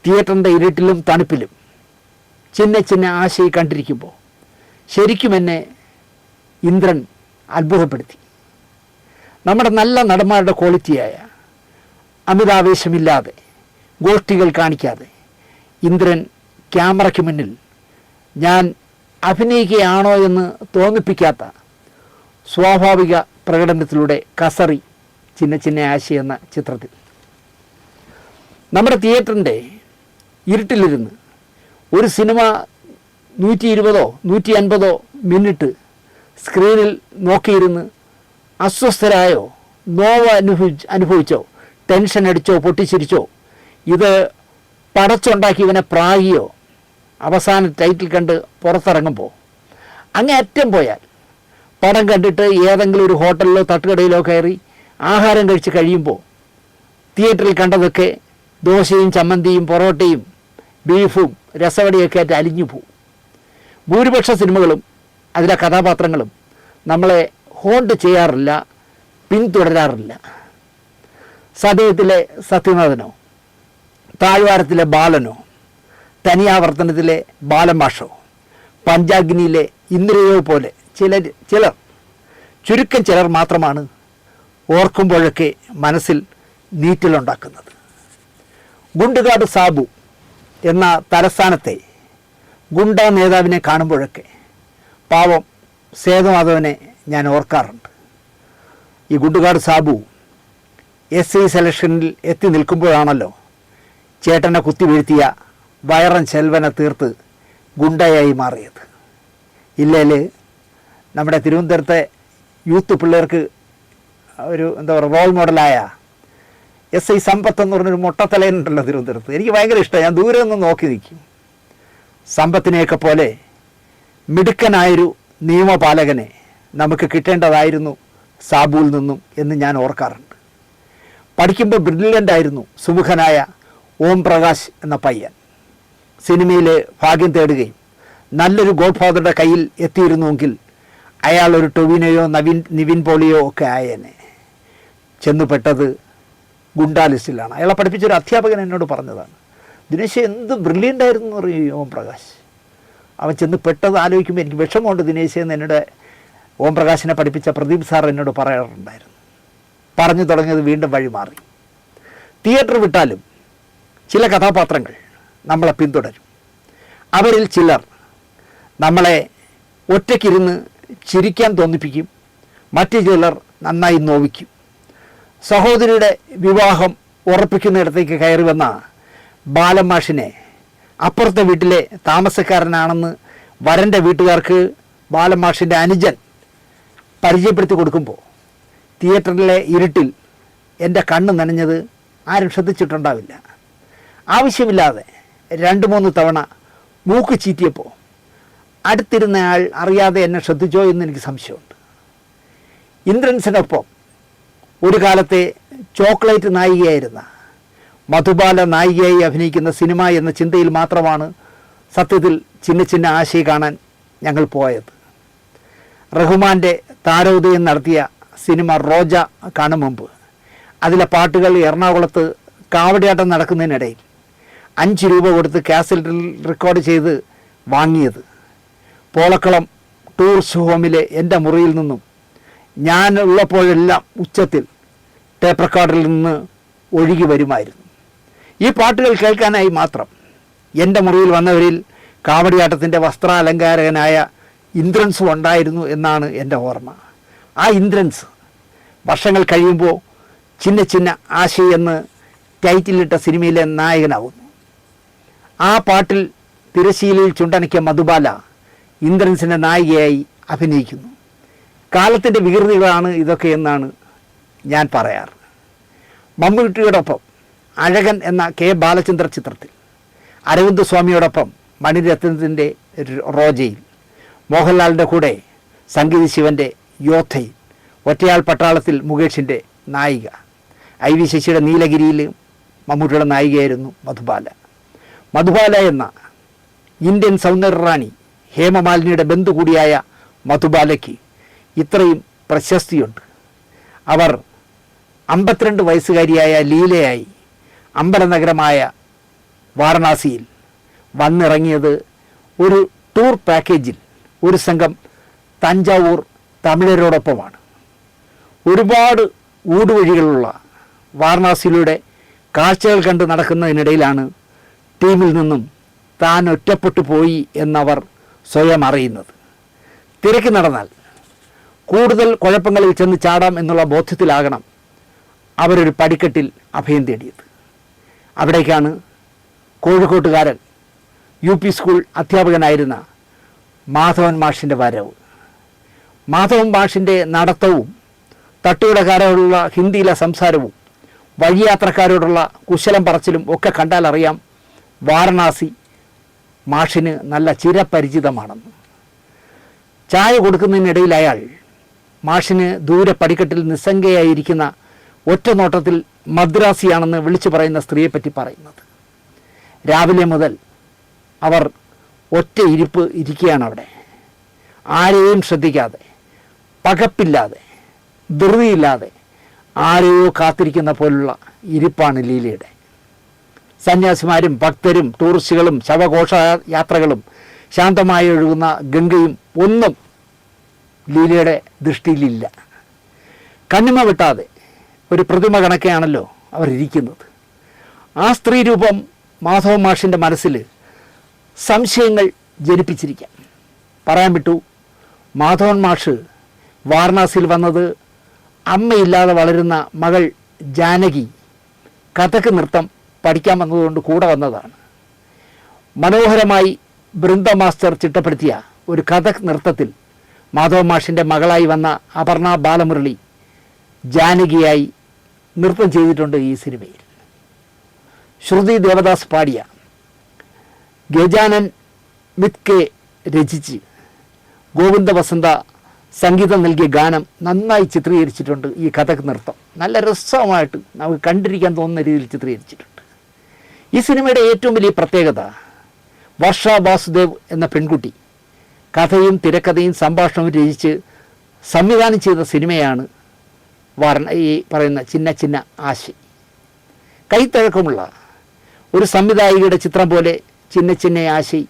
തിയേറ്ററിൻ്റെ ഇരുട്ടിലും തണുപ്പിലും ചിന്ന ചിന്ന ആശയെ കണ്ടിരിക്കുമ്പോൾ ശരിക്കും എന്നെ ഇന്ദ്രൻ അത്ഭുതപ്പെടുത്തി. നമ്മുടെ നല്ല നടന്മാരുടെ ക്വാളിറ്റിയായ അമിതാവേശമില്ലാതെ, ഗോഷ്ഠികൾ കാണിക്കാതെ ഇന്ദ്രൻ ക്യാമറയ്ക്ക് മുന്നിൽ ഞാൻ അഭിനയിക്കുകയാണോ എന്ന് തോന്നിപ്പിക്കാത്ത സ്വാഭാവിക പ്രകടനത്തിലൂടെ കസറി ചിന്ന ചിന്ന ആശി എന്ന ചിത്രത്തിൽ നമ്മുടെ ഇരുട്ടിലിരുന്ന് ഒരു സിനിമ 120 150 മിനിറ്റ് സ്ക്രീനിൽ നോക്കിയിരുന്ന് അസ്വസ്ഥരായോ, നോവ് അനുഭവിച്ചോ, ടെൻഷൻ അടിച്ചോ, പൊട്ടിച്ചിരിച്ചോ, ഇത് പടച്ചുണ്ടാക്കി ഇവനെ പ്രാഗിയോ അവസാന ടൈറ്റിൽ കണ്ട് പുറത്തിറങ്ങുമ്പോൾ അങ്ങേയറ്റം പോയാൽ പടം കണ്ടിട്ട് ഏതെങ്കിലും ഒരു ഹോട്ടലിലോ തട്ടുകടയിലോ കയറി ആഹാരം കഴിച്ച് കഴിയുമ്പോൾ തിയേറ്ററിൽ കണ്ടതൊക്കെ ദോശയും ചമ്മന്തിയും പൊറോട്ടയും ബീഫും രസവടിയൊക്കെ ആയിട്ട് അലിഞ്ഞു പോവും. ഭൂരിപക്ഷ സിനിമകളും അതിലെ കഥാപാത്രങ്ങളും നമ്മളെ ഹോണ്ട് ചെയ്യാറില്ല, പിന്തുടരാറില്ല. സതയത്തിലെ സത്യനാഥനോ, താഴ്വാരത്തിലെ ബാലനോ, തനിയാവർത്തനത്തിലെ ബാലമാഷോ, പഞ്ചാഗ്നിയിലെ ഇന്ദ്രയോ പോലെ ചിലർ ചുരുക്കം ചിലർ മാത്രമാണ് ഓർക്കുമ്പോഴൊക്കെ മനസ്സിൽ നീറ്റലുണ്ടാക്കുന്നത്. ഗുണ്ടുകാട് സാബു എന്ന തലസ്ഥാനത്തെ ഗുണ്ട നേതാവിനെ കാണുമ്പോഴൊക്കെ പാവം സേതുമാധവനെ ഞാൻ ഓർക്കാറുണ്ട്. ഈ ഗുണ്ടുകാട് സാബു SI സെലക്ഷനിൽ എത്തി നിൽക്കുമ്പോഴാണല്ലോ ചേട്ടനെ കുത്തി വീഴ്ത്തിയ വയറൻ ചെൽവനെ തീർത്ത് ഗുണ്ടയായി മാറിയത്. ഇല്ലേല് നമ്മുടെ തിരുവനന്തപുരത്തെ യൂത്ത് പിള്ളേർക്ക് ഒരു റോൾ മോഡലായ SI സമ്പത്ത് എന്ന് പറഞ്ഞൊരു മുട്ടത്തലയനുണ്ടല്ലോ തിരുവനന്തപുരത്ത്. എനിക്ക് ഭയങ്കര ഇഷ്ടമാണ്. ഞാൻ ദൂരെ നിന്ന് നോക്കി നിൽക്കും. സമ്പത്തിനെയൊക്കെ പോലെ മിടുക്കനായൊരു നിയമപാലകനെ നമുക്ക് കിട്ടേണ്ടതായിരുന്നു സാബുവിൽ നിന്നും എന്ന് ഞാൻ ഓർക്കാറുണ്ട്. പഠിക്കുമ്പോൾ ബ്രില്യൻ്റ് ആയിരുന്നു സുമുഖനായ ഓം പ്രകാശ് എന്ന പയ്യൻ. സിനിമയിൽ ഭാഗ്യം തേടുകയും നല്ലൊരു ഗോഡ് ഫാദറുടെ കയ്യിൽ എത്തിയിരുന്നുവെങ്കിൽ അയാൾ ഒരു ടൊവിനോയോ നിവിൻ പോളിയോ ഒക്കെ ആയേനെ. ചെന്നുപെട്ടത് ഗുണ്ടാ ലിസ്റ്റിലാണ്. അയാളെ പഠിപ്പിച്ചൊരു അധ്യാപകൻ എന്നോട് പറഞ്ഞതാണ്, ദിനേശ് എന്ത് ബ്രില്യൻ്റ് ആയിരുന്നു എന്ന് പറയും ഓം പ്രകാശ്. അവൻ ചെന്ന് പെട്ടത് ആലോചിക്കുമ്പോൾ എനിക്ക് വിഷമമുണ്ട് ദിനേശ് എന്ന് എന്നോട് ഓം പ്രകാശിനെ പഠിപ്പിച്ച പ്രദീപ് സാർ എന്നോട് പറയാറുണ്ടായിരുന്നു. പറഞ്ഞു തുടങ്ങിയത് വീണ്ടും വഴിമാറി. തിയേറ്റർ വിട്ടാലും ചില കഥാപാത്രങ്ങൾ നമ്മളെ പിന്തുടരും. അവരിൽ ചിലർ നമ്മളെ ഒറ്റയ്ക്കിരുന്ന് ചിരിക്കാൻ തോന്നിപ്പിക്കും, മറ്റു ചിലർ നന്നായി നോവിക്കും. സഹോദരിയുടെ വിവാഹം ഉറപ്പിക്കുന്നിടത്തേക്ക് കയറി വന്ന ബാലൻ മാഷിനെ അപ്പുറത്തെ വീട്ടിലെ താമസക്കാരനാണെന്ന് വരൻ്റെ വീട്ടുകാർക്ക് ബാലൻ മാഷിൻ്റെ അനുജൻ പരിചയപ്പെടുത്തി കൊടുക്കുമ്പോൾ തിയേറ്ററിലെ ഇരുട്ടിൽ എൻ്റെ കണ്ണ് നനഞ്ഞത് ആരും ശ്രദ്ധിച്ചിട്ടുണ്ടാവില്ല. ആവശ്യമില്ലാതെ 2-3 തവണ മൂക്ക് ചീറ്റിയപ്പോൾ അടുത്തിരുന്നയാൾ അറിയാതെ എന്നെ ശ്രദ്ധിച്ചോ എന്ന് എനിക്ക് സംശയമുണ്ട്. ഇന്ദ്രൻസിനൊപ്പം ഒരു കാലത്തെ ചോക്ലേറ്റ് നായികയായിരുന്ന മധുബാല നായികയായി അഭിനയിക്കുന്ന സിനിമ എന്ന ചിന്തയിൽ മാത്രമാണ് സത്യത്തിൽ ചിന്ന ആശയം കാണാൻ ഞങ്ങൾ പോയത്. റഹ്മാൻ്റെ താരോദയം നടത്തിയ സിനിമ റോജ കാണും മുമ്പ് അതിലെ പാട്ടുകൾ എറണാകുളത്ത് കാവടിയാട്ടം നടക്കുന്നതിനിടയിൽ 5 രൂപ കൊടുത്ത് കാസറ്റിൽ റെക്കോർഡ് ചെയ്ത് വാങ്ങിയത് പോളക്കുളം ടൂറിസ്റ്റ് ഹോമിലെ എൻ്റെ മുറിയിൽ നിന്നും ഞാൻ ഉള്ളപ്പോഴെല്ലാം ഉച്ചത്തിൽ ടേപ്പ് റെക്കോർഡിൽ നിന്ന് ഒഴുകി വരുമായിരുന്നു. ഈ പാട്ടുകൾ കേൾക്കാനായി മാത്രം എൻ്റെ മുറിയിൽ വന്നവരിൽ കാവടിയാട്ടത്തിൻ്റെ വസ്ത്രാലങ്കാരകനായ ഇന്ദ്രൻസും ഉണ്ടായിരുന്നു എന്നാണ് എൻ്റെ ഓർമ്മ. ആ ഇന്ദ്രൻസ് വർഷങ്ങൾ കഴിയുമ്പോൾ ചിന്ന ആശി എന്ന് ടൈറ്റിലിട്ട സിനിമയിലെ നായകനാവുന്നു. ആ പാട്ടിൽ തിരശ്ശീലയിൽ ചുണ്ടനക്കിയ മധുബാല ഇന്ദ്രൻസിൻ്റെ നായികയായി അഭിനയിക്കുന്നു. കാലത്തിൻ്റെ വികൃതികളാണ് ഇതൊക്കെ എന്നാണ് ഞാൻ പറയാറ്. മമ്മൂട്ടിയോടൊപ്പം അഴകൻ എന്ന കെ ബാലചന്ദ്ര ചിത്രത്തിൽ, അരവിന്ദ് സ്വാമിയോടൊപ്പം മണിരത്നത്തിൻ്റെ റോജയിൽ, മോഹൻലാലിൻ്റെ കൂടെ സംഗീത ശിവൻ്റെ യോദ്ധയിൽ, ഒറ്റയാൾ പട്ടാളത്തിൽ മുകേഷിൻ്റെ നായിക, IV ശശിയുടെ നീലഗിരിയിൽ മമ്മൂട്ടിയുടെ നായികയായിരുന്നു മധുബാല. മധുബാല എന്ന ഇന്ത്യൻ സൗന്ദര്യറാണി ഹേമമാലിനിയുടെ ബന്ധു കൂടിയായ മധുബാലയ്ക്ക് ഇത്രയും പ്രശസ്തിയുണ്ട്. അവർ 52 വയസ്സുകാരിയായ ലീലയായി അമ്പലനഗരമായ വാരണാസിയിൽ വന്നിറങ്ങിയത് ഒരു ടൂർ പാക്കേജിൽ ഒരു സംഘം തഞ്ചാവൂർ തമിഴരോടൊപ്പമാണ്. ഒരുപാട് ഊടുവഴികളുള്ള വാരണാസിയിലൂടെ കാഴ്ചകൾ കണ്ട് നടക്കുന്നതിനിടയിലാണ് ടീമിൽ നിന്നും താൻ ഒറ്റപ്പെട്ടു പോയി എന്നവർ സ്വയം അറിയുന്നത്. തിരക്ക് നടന്നാൽ കൂടുതൽ കുഴപ്പങ്ങളിൽ ചെന്ന് ചാടാം എന്നുള്ള ബോധ്യത്തിലാകണം അവരൊരു പടിക്കെട്ടിൽ അഭയം തേടിയത്. അവിടേക്കാണ് കോഴിക്കോട്ടുകാരൻ UP സ്കൂൾ അധ്യാപകനായിരുന്ന മാധവൻ മാഷിൻ്റെ വരവ്. മാധവൻ മാഷിൻ്റെ നടത്തവും തട്ടുകടക്കാരോടുള്ള ഹിന്ദിയിലെ സംസാരവും വഴിയാത്രക്കാരോടുള്ള കുശലം പറച്ചിലും ഒക്കെ കണ്ടാലറിയാം വാരണാസി മാഷിന് നല്ല ചിരപരിചിതമാണെന്ന്. ചായ കൊടുക്കുന്നതിനിടയിൽ അയാൾ മാഷിന് ദൂരെ പടിക്കെട്ടിൽ നിസ്സംഗയായിരിക്കുന്ന ഒറ്റ നോട്ടത്തിൽ മദ്രാസിയാണെന്ന് വിളിച്ചു പറയുന്ന സ്ത്രീയെപ്പറ്റി പറയുന്നത്. രാവിലെ മുതൽ അവർ ഒറ്റ ഇരിപ്പ് ഇരിക്കുകയാണ് അവിടെ. ആരെയും ശ്രദ്ധിക്കാതെ, പകപ്പില്ലാതെ, ധൃതിയില്ലാതെ ആരെയോ കാത്തിരിക്കുന്ന പോലുള്ള ഇരിപ്പാണ് ലീലയുടെ. സന്യാസിമാരും ഭക്തരും ടൂറിസ്റ്റുകളും ശവഘോഷ യാത്രകളും ശാന്തമായി ഒഴുകുന്ന ഗംഗയും ഒന്നും ലീലയുടെ ദൃഷ്ടിയിലില്ല. കണ്ണിമ വെട്ടാതെ ഒരു പ്രതിമ കണക്കെയാണല്ലോ അവർ ഇരിക്കുന്നത്. ആ സ്ത്രീ രൂപം മാധവ മാഷിൻ്റെ മനസ്സിൽ സംശയങ്ങൾ ജനിപ്പിച്ചിരിക്കാം. പറയാൻ വിട്ടു, മാധവൻ മാഷ് വാരണാസിയിൽ വന്നത് അമ്മയില്ലാതെ വളരുന്ന മകൾ ജാനകി കഥക് നൃത്തം പഠിക്കാൻ വന്നതുകൊണ്ട് കൂടെ വന്നതാണ്. മനോഹരമായി ബൃന്ദ മാസ്റ്റർ ചിട്ടപ്പെടുത്തിയ ഒരു കഥക് നൃത്തത്തിൽ മാധവ മാഷിൻ്റെ മകളായി വന്ന അപർണ ബാലമുരളി ജാനകിയായി നൃത്തം ചെയ്തിട്ടുണ്ട് ഈ സിനിമയിൽ. ശ്രുതി ദേവദാസ് പാടിയ ഗജാനൻ മിത്കെ രചിച്ച് ഗോവിന്ദ വസന്ത സംഗീതം നൽകിയ ഗാനം നന്നായി ചിത്രീകരിച്ചിട്ടുണ്ട്. ഈ കഥക് നൃത്തം നല്ല രസമായിട്ട് നമുക്ക് കണ്ടിരിക്കാൻ തോന്നുന്ന രീതിയിൽ ചിത്രീകരിച്ചിട്ടുണ്ട്. ഈ സിനിമയുടെ ഏറ്റവും വലിയ പ്രത്യേകത വർഷ വാസുദേവ് എന്ന പെൺകുട്ടി കഥയും തിരക്കഥയും സംഭാഷണവും രചിച്ച് സംവിധാനം ചെയ്ത സിനിമയാണ് ഈ പറയുന്ന ചിന്ന ആശി. കൈത്തഴക്കമുള്ള ഒരു സംവിധായികയുടെ ചിത്രം പോലെ ചിന്ന ആശി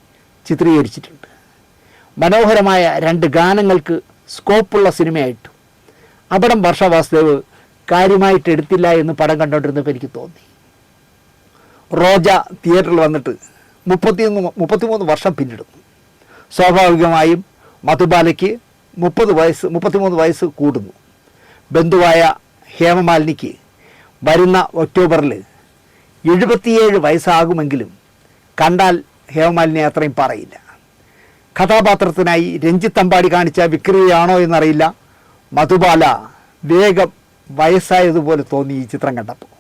ചിത്രീകരിച്ചിട്ടുണ്ട്. മനോഹരമായ 2 ഗാനങ്ങൾക്ക് സ്കോപ്പുള്ള സിനിമയായിട്ടു അവിടം വർഷ വാസുദേവ് കാര്യമായിട്ട് എടുത്തില്ല എന്ന് പടം കണ്ടുകൊണ്ടിരുന്നപ്പോൾ എനിക്ക് തോന്നി. റോജ തിയേറ്ററിൽ വന്നിട്ട് 33 വർഷം പിന്നിടുന്നു. സ്വാഭാവികമായും മധുബാലയ്ക്ക് 33 വയസ്സ് കൂടുന്നു. ബന്ധുവായ ഹേമമാലിനിക്ക് വരുന്ന ഒക്ടോബറിൽ 77 വയസ്സാകുമെങ്കിലും കണ്ടാൽ ഹേമമാലിനി അത്രയും പറയില്ല. കഥാപാത്രത്തിനായി രഞ്ജിത്ത് അമ്പാടി കാണിച്ച വിക്രിയാണോ എന്നറിയില്ല, മധുബാല വേഗം വയസ്സായതുപോലെ തോന്നി ഈ ചിത്രം കണ്ടപ്പോൾ.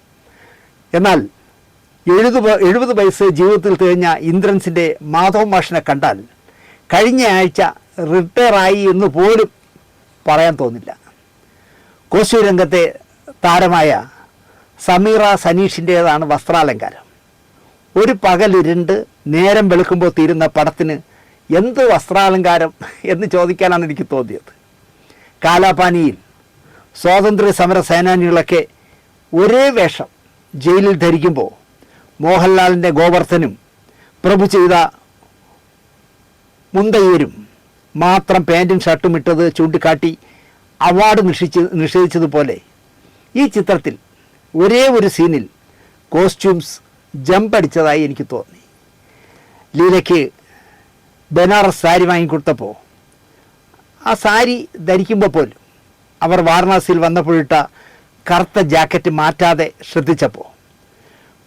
എന്നാൽ 70 വയസ്സ് ജീവിതത്തിൽ തികഞ്ഞ ഇന്ദ്രൻസിൻ്റെ മാധവൻ മാഷിനെ കണ്ടാൽ കഴിഞ്ഞ ആഴ്ച റിട്ടയറായി എന്ന് പോലും പറയാൻ തോന്നില്ല. കോസ്റ്റ്യൂം രംഗത്തെ താരമായ സമീറ സനീഷിൻ്റേതാണ് വസ്ത്രാലങ്കാരം. ഒരു പകലിരുണ്ട് നേരം വെളുക്കുമ്പോൾ തീരുന്ന പടത്തിന് എന്ത് വസ്ത്രാലങ്കാരം എന്ന് ചോദിക്കാനാണ് എനിക്ക് തോന്നിയത്. കാലാപാനിയിൽ സ്വാതന്ത്ര്യ സമര സേനാനികളൊക്കെ ഒരേ വേഷം ജയിലിൽ ധരിക്കുമ്പോൾ മോഹൻലാലിൻ്റെ ഗോവർദ്ധനും പ്രഭു ചെയ്ത മുന്തയ്യരും മാത്രം പാൻറ്റും ഷർട്ടും ഇട്ടത് ചൂണ്ടിക്കാട്ടി അവാർഡ് നിഷേധിച്ചതുപോലെ ഈ ചിത്രത്തിൽ ഒരേ ഒരു സീനിൽ കോസ്റ്റ്യൂംസ് ജമ്പടിച്ചതായി എനിക്ക് തോന്നി. ലീലയ്ക്ക് ബനാറസ് സാരി വാങ്ങിക്കൊടുത്തപ്പോൾ ആ സാരി ധരിക്കുമ്പോൾ പോലും അവർ വാരണാസിയിൽ വന്നപ്പോഴിട്ട കറുത്ത ജാക്കറ്റ് മാറ്റാതെ ശ്രദ്ധിച്ചപ്പോൾ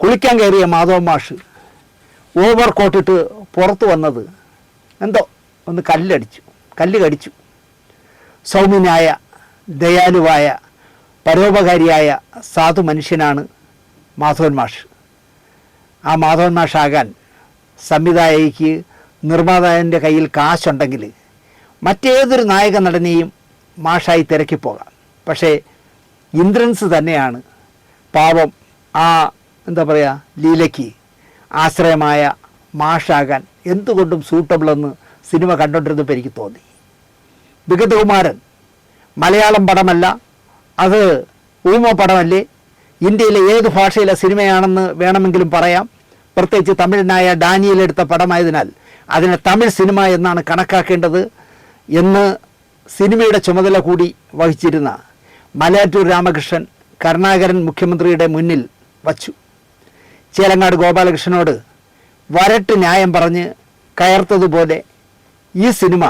കുളിക്കാൻ കയറിയ മാധവൻ മാഷ് ഓവർ കോട്ടിട്ട് പുറത്തു വന്നത് എന്തോ ഒന്ന് കല്ല് കടിച്ചു. സൗമ്യനായ ദയാലുവായ പരോപകാരിയായ സാധു മനുഷ്യനാണ് മാധവൻ മാഷ്. ആ മാധവൻ മാഷാകാൻ സംവിധായകയ്ക്ക് നിർമ്മാതാവിൻ്റെ കയ്യിൽ കാശുണ്ടെങ്കിൽ മറ്റേതൊരു നായക നടനെയും മാഷായി തിരക്കിപ്പോകാം. പക്ഷേ ഇന്ദ്രൻസ് തന്നെയാണ് പാവം ആ ലീലയ്ക്ക് ആശ്രയമായ മാഷാകാൻ എന്തുകൊണ്ടും സൂട്ടബിളെന്ന് സിനിമ കണ്ടുകൊണ്ടിരുന്നപ്പോൾ എനിക്ക് തോന്നി. വിഗതകുമാരൻ മലയാളം പടമല്ല, അത് ഊമ പടമല്ലേ, ഇന്ത്യയിലെ ഏത് ഭാഷയിലെ സിനിമയാണെന്ന് വേണമെങ്കിലും പറയാം. പ്രത്യേകിച്ച് തമിഴനായ ഡാനിയൽ എടുത്ത പടമായതിനാൽ അതിനെ തമിഴ് സിനിമ എന്നാണ് കണക്കാക്കേണ്ടത് എന്ന് സിനിമയുടെ ചുമതല കൂടി വഹിച്ചിരുന്ന മലയാറ്റൂർ രാമകൃഷ്ണൻ കരുണാകരൻ മുഖ്യമന്ത്രിയുടെ മുന്നിൽ വച്ചു. ചേലങ്ങാട് ഗോപാലകൃഷ്ണനോട് വരട്ട് ന്യായം പറഞ്ഞ് കയർത്തതുപോലെ ഈ സിനിമ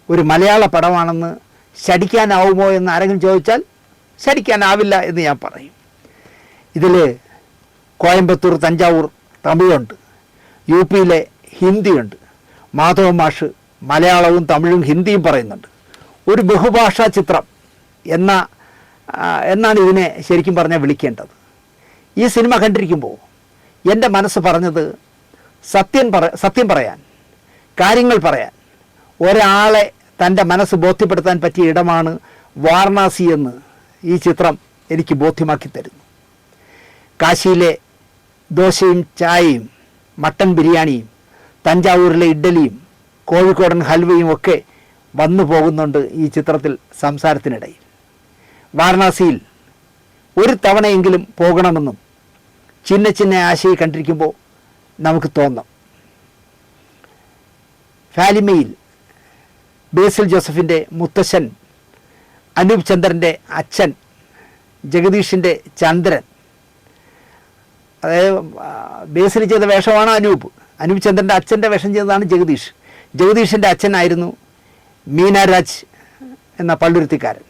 ഒരു മലയാള പടമാണെന്ന് ശടിക്കാനാവുമോ എന്ന് ആരെങ്കിലും ചോദിച്ചാൽ ശടിക്കാനാവില്ല എന്ന് ഞാൻ പറയും. ഇതിൽ കോയമ്പത്തൂർ, തഞ്ചാവൂർ തമിഴുണ്ട്, യു പിയിലെ ഹിന്ദിയുണ്ട്. മാധവൻ മാഷ് മലയാളവും തമിഴും ഹിന്ദിയും പറയുന്നുണ്ട്. ഒരു ബഹുഭാഷാ ചിത്രം എന്നാണ് ഇതിനെ ശരിക്കും പറഞ്ഞാൽ വിളിക്കേണ്ടത്. ഈ സിനിമ കണ്ടിരിക്കുമ്പോൾ എൻ്റെ മനസ്സ് പറഞ്ഞത് സത്യം പറയാൻ, കാര്യങ്ങൾ പറയാൻ, ഒരാളെ തൻ്റെ മനസ്സ് ബോധ്യപ്പെടുത്താൻ പറ്റിയ ഇടമാണ് വാരണാസി എന്ന് ഈ ചിത്രം എനിക്ക് ബോധ്യമാക്കി തരുന്നു. കാശിയിലെ ദോശയും ചായയും മട്ടൻ ബിരിയാണിയും തഞ്ചാവൂരിലെ ഇഡ്ഡലിയും കോഴിക്കോടൻ ഹൽവയും ഒക്കെ വന്നു പോകുന്നുണ്ട് ഈ ചിത്രത്തിൽ സംസാരത്തിനിടയിൽ. വാരണാസിയിൽ ഒരു തവണയെങ്കിലും പോകണമെന്നും ചിന്ന ആശയം കണ്ടിരിക്കുമ്പോൾ നമുക്ക് തോന്നും. ഫാലിമയിൽ ബേസിൽ ജോസഫിൻ്റെ മുത്തശ്ശൻ, അനൂപ് ചന്ദ്രൻ്റെ അച്ഛൻ, ജഗദീഷിൻ്റെ ചന്ദ്രൻ, അതായത് ബേസിൽ ചെയ്ത വേഷമാണ് അനൂപ് ചന്ദ്രൻ്റെ അച്ഛൻ്റെ വേഷം ചെയ്തതാണ് ജഗദീഷിൻ്റെ അച്ഛനായിരുന്നു മീനാരാജ് എന്ന പള്ളുരുത്തിക്കാരൻ.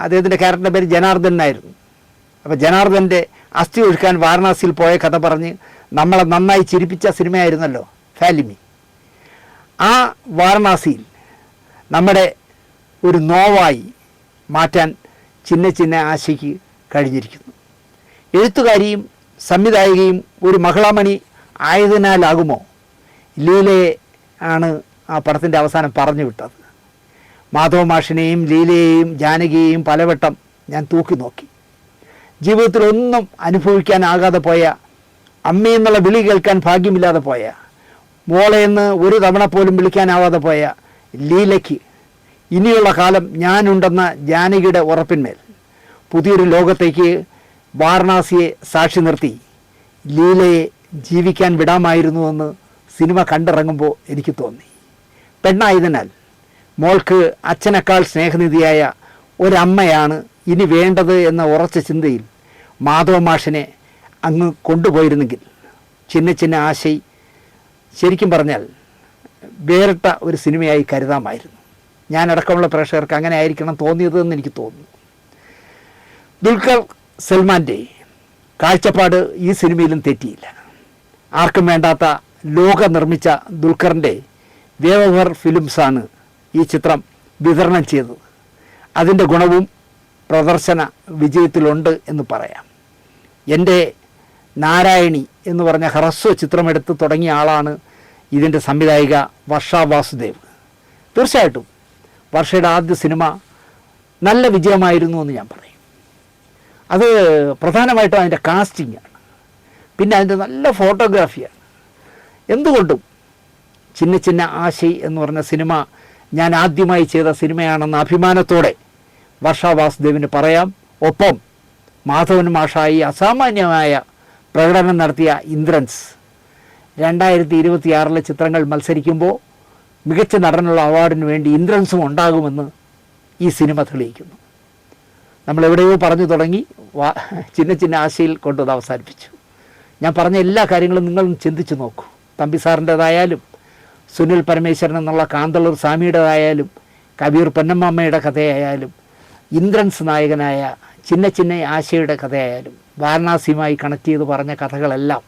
അദ്ദേഹത്തിൻ്റെ ക്യാരക്ടറിൻ്റെ പേര് ജനാർദ്ദനായിരുന്നു. അപ്പോൾ ജനാർദ്ദൻ്റെ അസ്ഥി ഒഴുക്കാൻ വാരണാസിയിൽ പോയ കഥ പറഞ്ഞ് നമ്മളെ നന്നായി ചിരിപ്പിച്ച സിനിമയായിരുന്നല്ലോ ഫാലിമി. ആ വാരണാസിയിൽ നമ്മുടെ ഒരു നോവായി മാറ്റാൻ ചിന്ന ആശയ്ക്ക് കഴിഞ്ഞിരിക്കുന്നു. എഴുത്തുകാരിയും സംവിധായകയും ഒരു മഹിളാമണി ആയതിനാലാകുമോ ലീലയെ ആണ് ആ പടത്തിൻ്റെ അവസാനം പറഞ്ഞു വിട്ടത്. മാധവ മാഷിനെയും ലീലയെയും ജാനകിയെയും പലവട്ടം ഞാൻ തൂക്കി നോക്കി. ജീവിതത്തിലൊന്നും അനുഭവിക്കാനാകാതെ പോയ, അമ്മയെന്നുള്ള വിളി കേൾക്കാൻ ഭാഗ്യമില്ലാതെ പോയ, മോളെന്ന് ഒരു തവണ പോലും വിളിക്കാനാവാതെ പോയ ലീലയ്ക്ക് ഇനിയുള്ള കാലം ഞാനുണ്ടെന്ന ജാനകിയുടെ ഉറപ്പിന്മേൽ പുതിയൊരു ലോകത്തേക്ക് വാരണാസിയെ സാക്ഷി നിർത്തി ലീലയെ ജീവിക്കാൻ വിടാമായിരുന്നുവെന്ന് സിനിമ കണ്ടിറങ്ങുമ്പോൾ എനിക്ക് തോന്നി. പെണ്ണായതിനാൽ മോൾക്ക് അച്ഛനേക്കാൾ സ്നേഹനിധിയായ ഒരമ്മയാണ് ഇനി വേണ്ടത് എന്ന ഉറച്ച ചിന്തയിൽ മാധവ മാഷിനെ അങ്ങ് കൊണ്ടുപോയിരുന്നെങ്കിൽ ചിന്ന ആശയ് ശരിക്കും പറഞ്ഞാൽ വേറിട്ട ഒരു സിനിമയായി കരുതാമായിരുന്നു. ഞാനടക്കമുള്ള പ്രേക്ഷകർക്ക് അങ്ങനെ ആയിരിക്കണം തോന്നിയതെന്ന് എനിക്ക് തോന്നുന്നു. ദുൽഖർ സൽമാൻ്റെ കാഴ്ചപ്പാട് ഈ സിനിമയിലും തെറ്റിയില്ല. ആർക്കും വേണ്ടാത്ത ലോക നിർമ്മിച്ച ദുൽഖറിൻ്റെ വേവർ ഫിലിംസാണ് ഈ ചിത്രം വിതരണം ചെയ്തത്. അതിൻ്റെ ഗുണവും പ്രദർശന വിജയത്തിലുണ്ട് എന്ന് പറയാം. എൻ്റെ നാരായണി എന്ന് പറഞ്ഞ ഹ്രസ്വ ചിത്രമെടുത്ത് തുടങ്ങിയ ആളാണ് ഇതിൻ്റെ സംവിധായിക വർഷ വാസുദേവ്. തീർച്ചയായിട്ടും വർഷയുടെ ആദ്യ സിനിമ നല്ല വിജയമായിരുന്നു എന്ന് ഞാൻ പറയും. അത് പ്രധാനമായിട്ടും അതിൻ്റെ കാസ്റ്റിംഗാണ്, പിന്നെ അതിൻ്റെ നല്ല ഫോട്ടോഗ്രാഫിയാണ്. എന്തുകൊണ്ടും ചിന്ന ചിന്ന ആശി എന്ന് പറഞ്ഞ സിനിമ ഞാൻ ആദ്യമായി ചെയ്ത സിനിമയാണെന്ന അഭിമാനത്തോടെ വർഷ വാസുദേവിന് പറയാം. ഒപ്പം മാധവൻ മാഷായി അസാമാന്യമായ പ്രകടനം നടത്തിയ ഇന്ദ്രൻസ് 2026 ചിത്രങ്ങൾ മത്സരിക്കുമ്പോൾ മികച്ച നടനുള്ള അവാർഡിന് വേണ്ടി ഇന്ദ്രൻസും ഉണ്ടാകുമെന്ന് ഈ സിനിമ തെളിയിക്കുന്നു. നമ്മളെവിടെയോ പറഞ്ഞു തുടങ്ങി, ചിന്ന ചിന്ന ആശയിൽ കൊണ്ടത് അവസാനിപ്പിച്ചു. ഞാൻ പറഞ്ഞ എല്ലാ കാര്യങ്ങളും നിങ്ങൾ ചിന്തിച്ച് നോക്കൂ. തമ്പി സാറിൻ്റേതായാലും സുനിൽ പരമേശ്വരൻ എന്നുള്ള കാന്തളൂർ സ്വാമിയുടേതായാലും കബീർ പൊന്നമ്മയുടെ കഥയായാലും ഇന്ദ്രൻസ് നായകനായ ചിന്ന ചിന്ന ആശയുടെ കഥയായാലും വാരണാസിയുമായി കണക്ട് ചെയ്ത് പറഞ്ഞ കഥകളെല്ലാം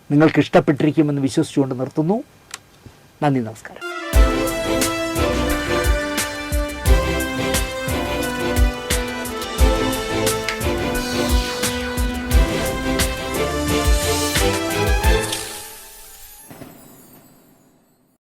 നിങ്ങൾക്ക് ഇഷ്ടപ്പെട്ടിരിക്കുമെന്ന് വിശ്വസിച്ചുകൊണ്ട് നിർത്തുന്നു. നന്ദി, നമസ്കാരം.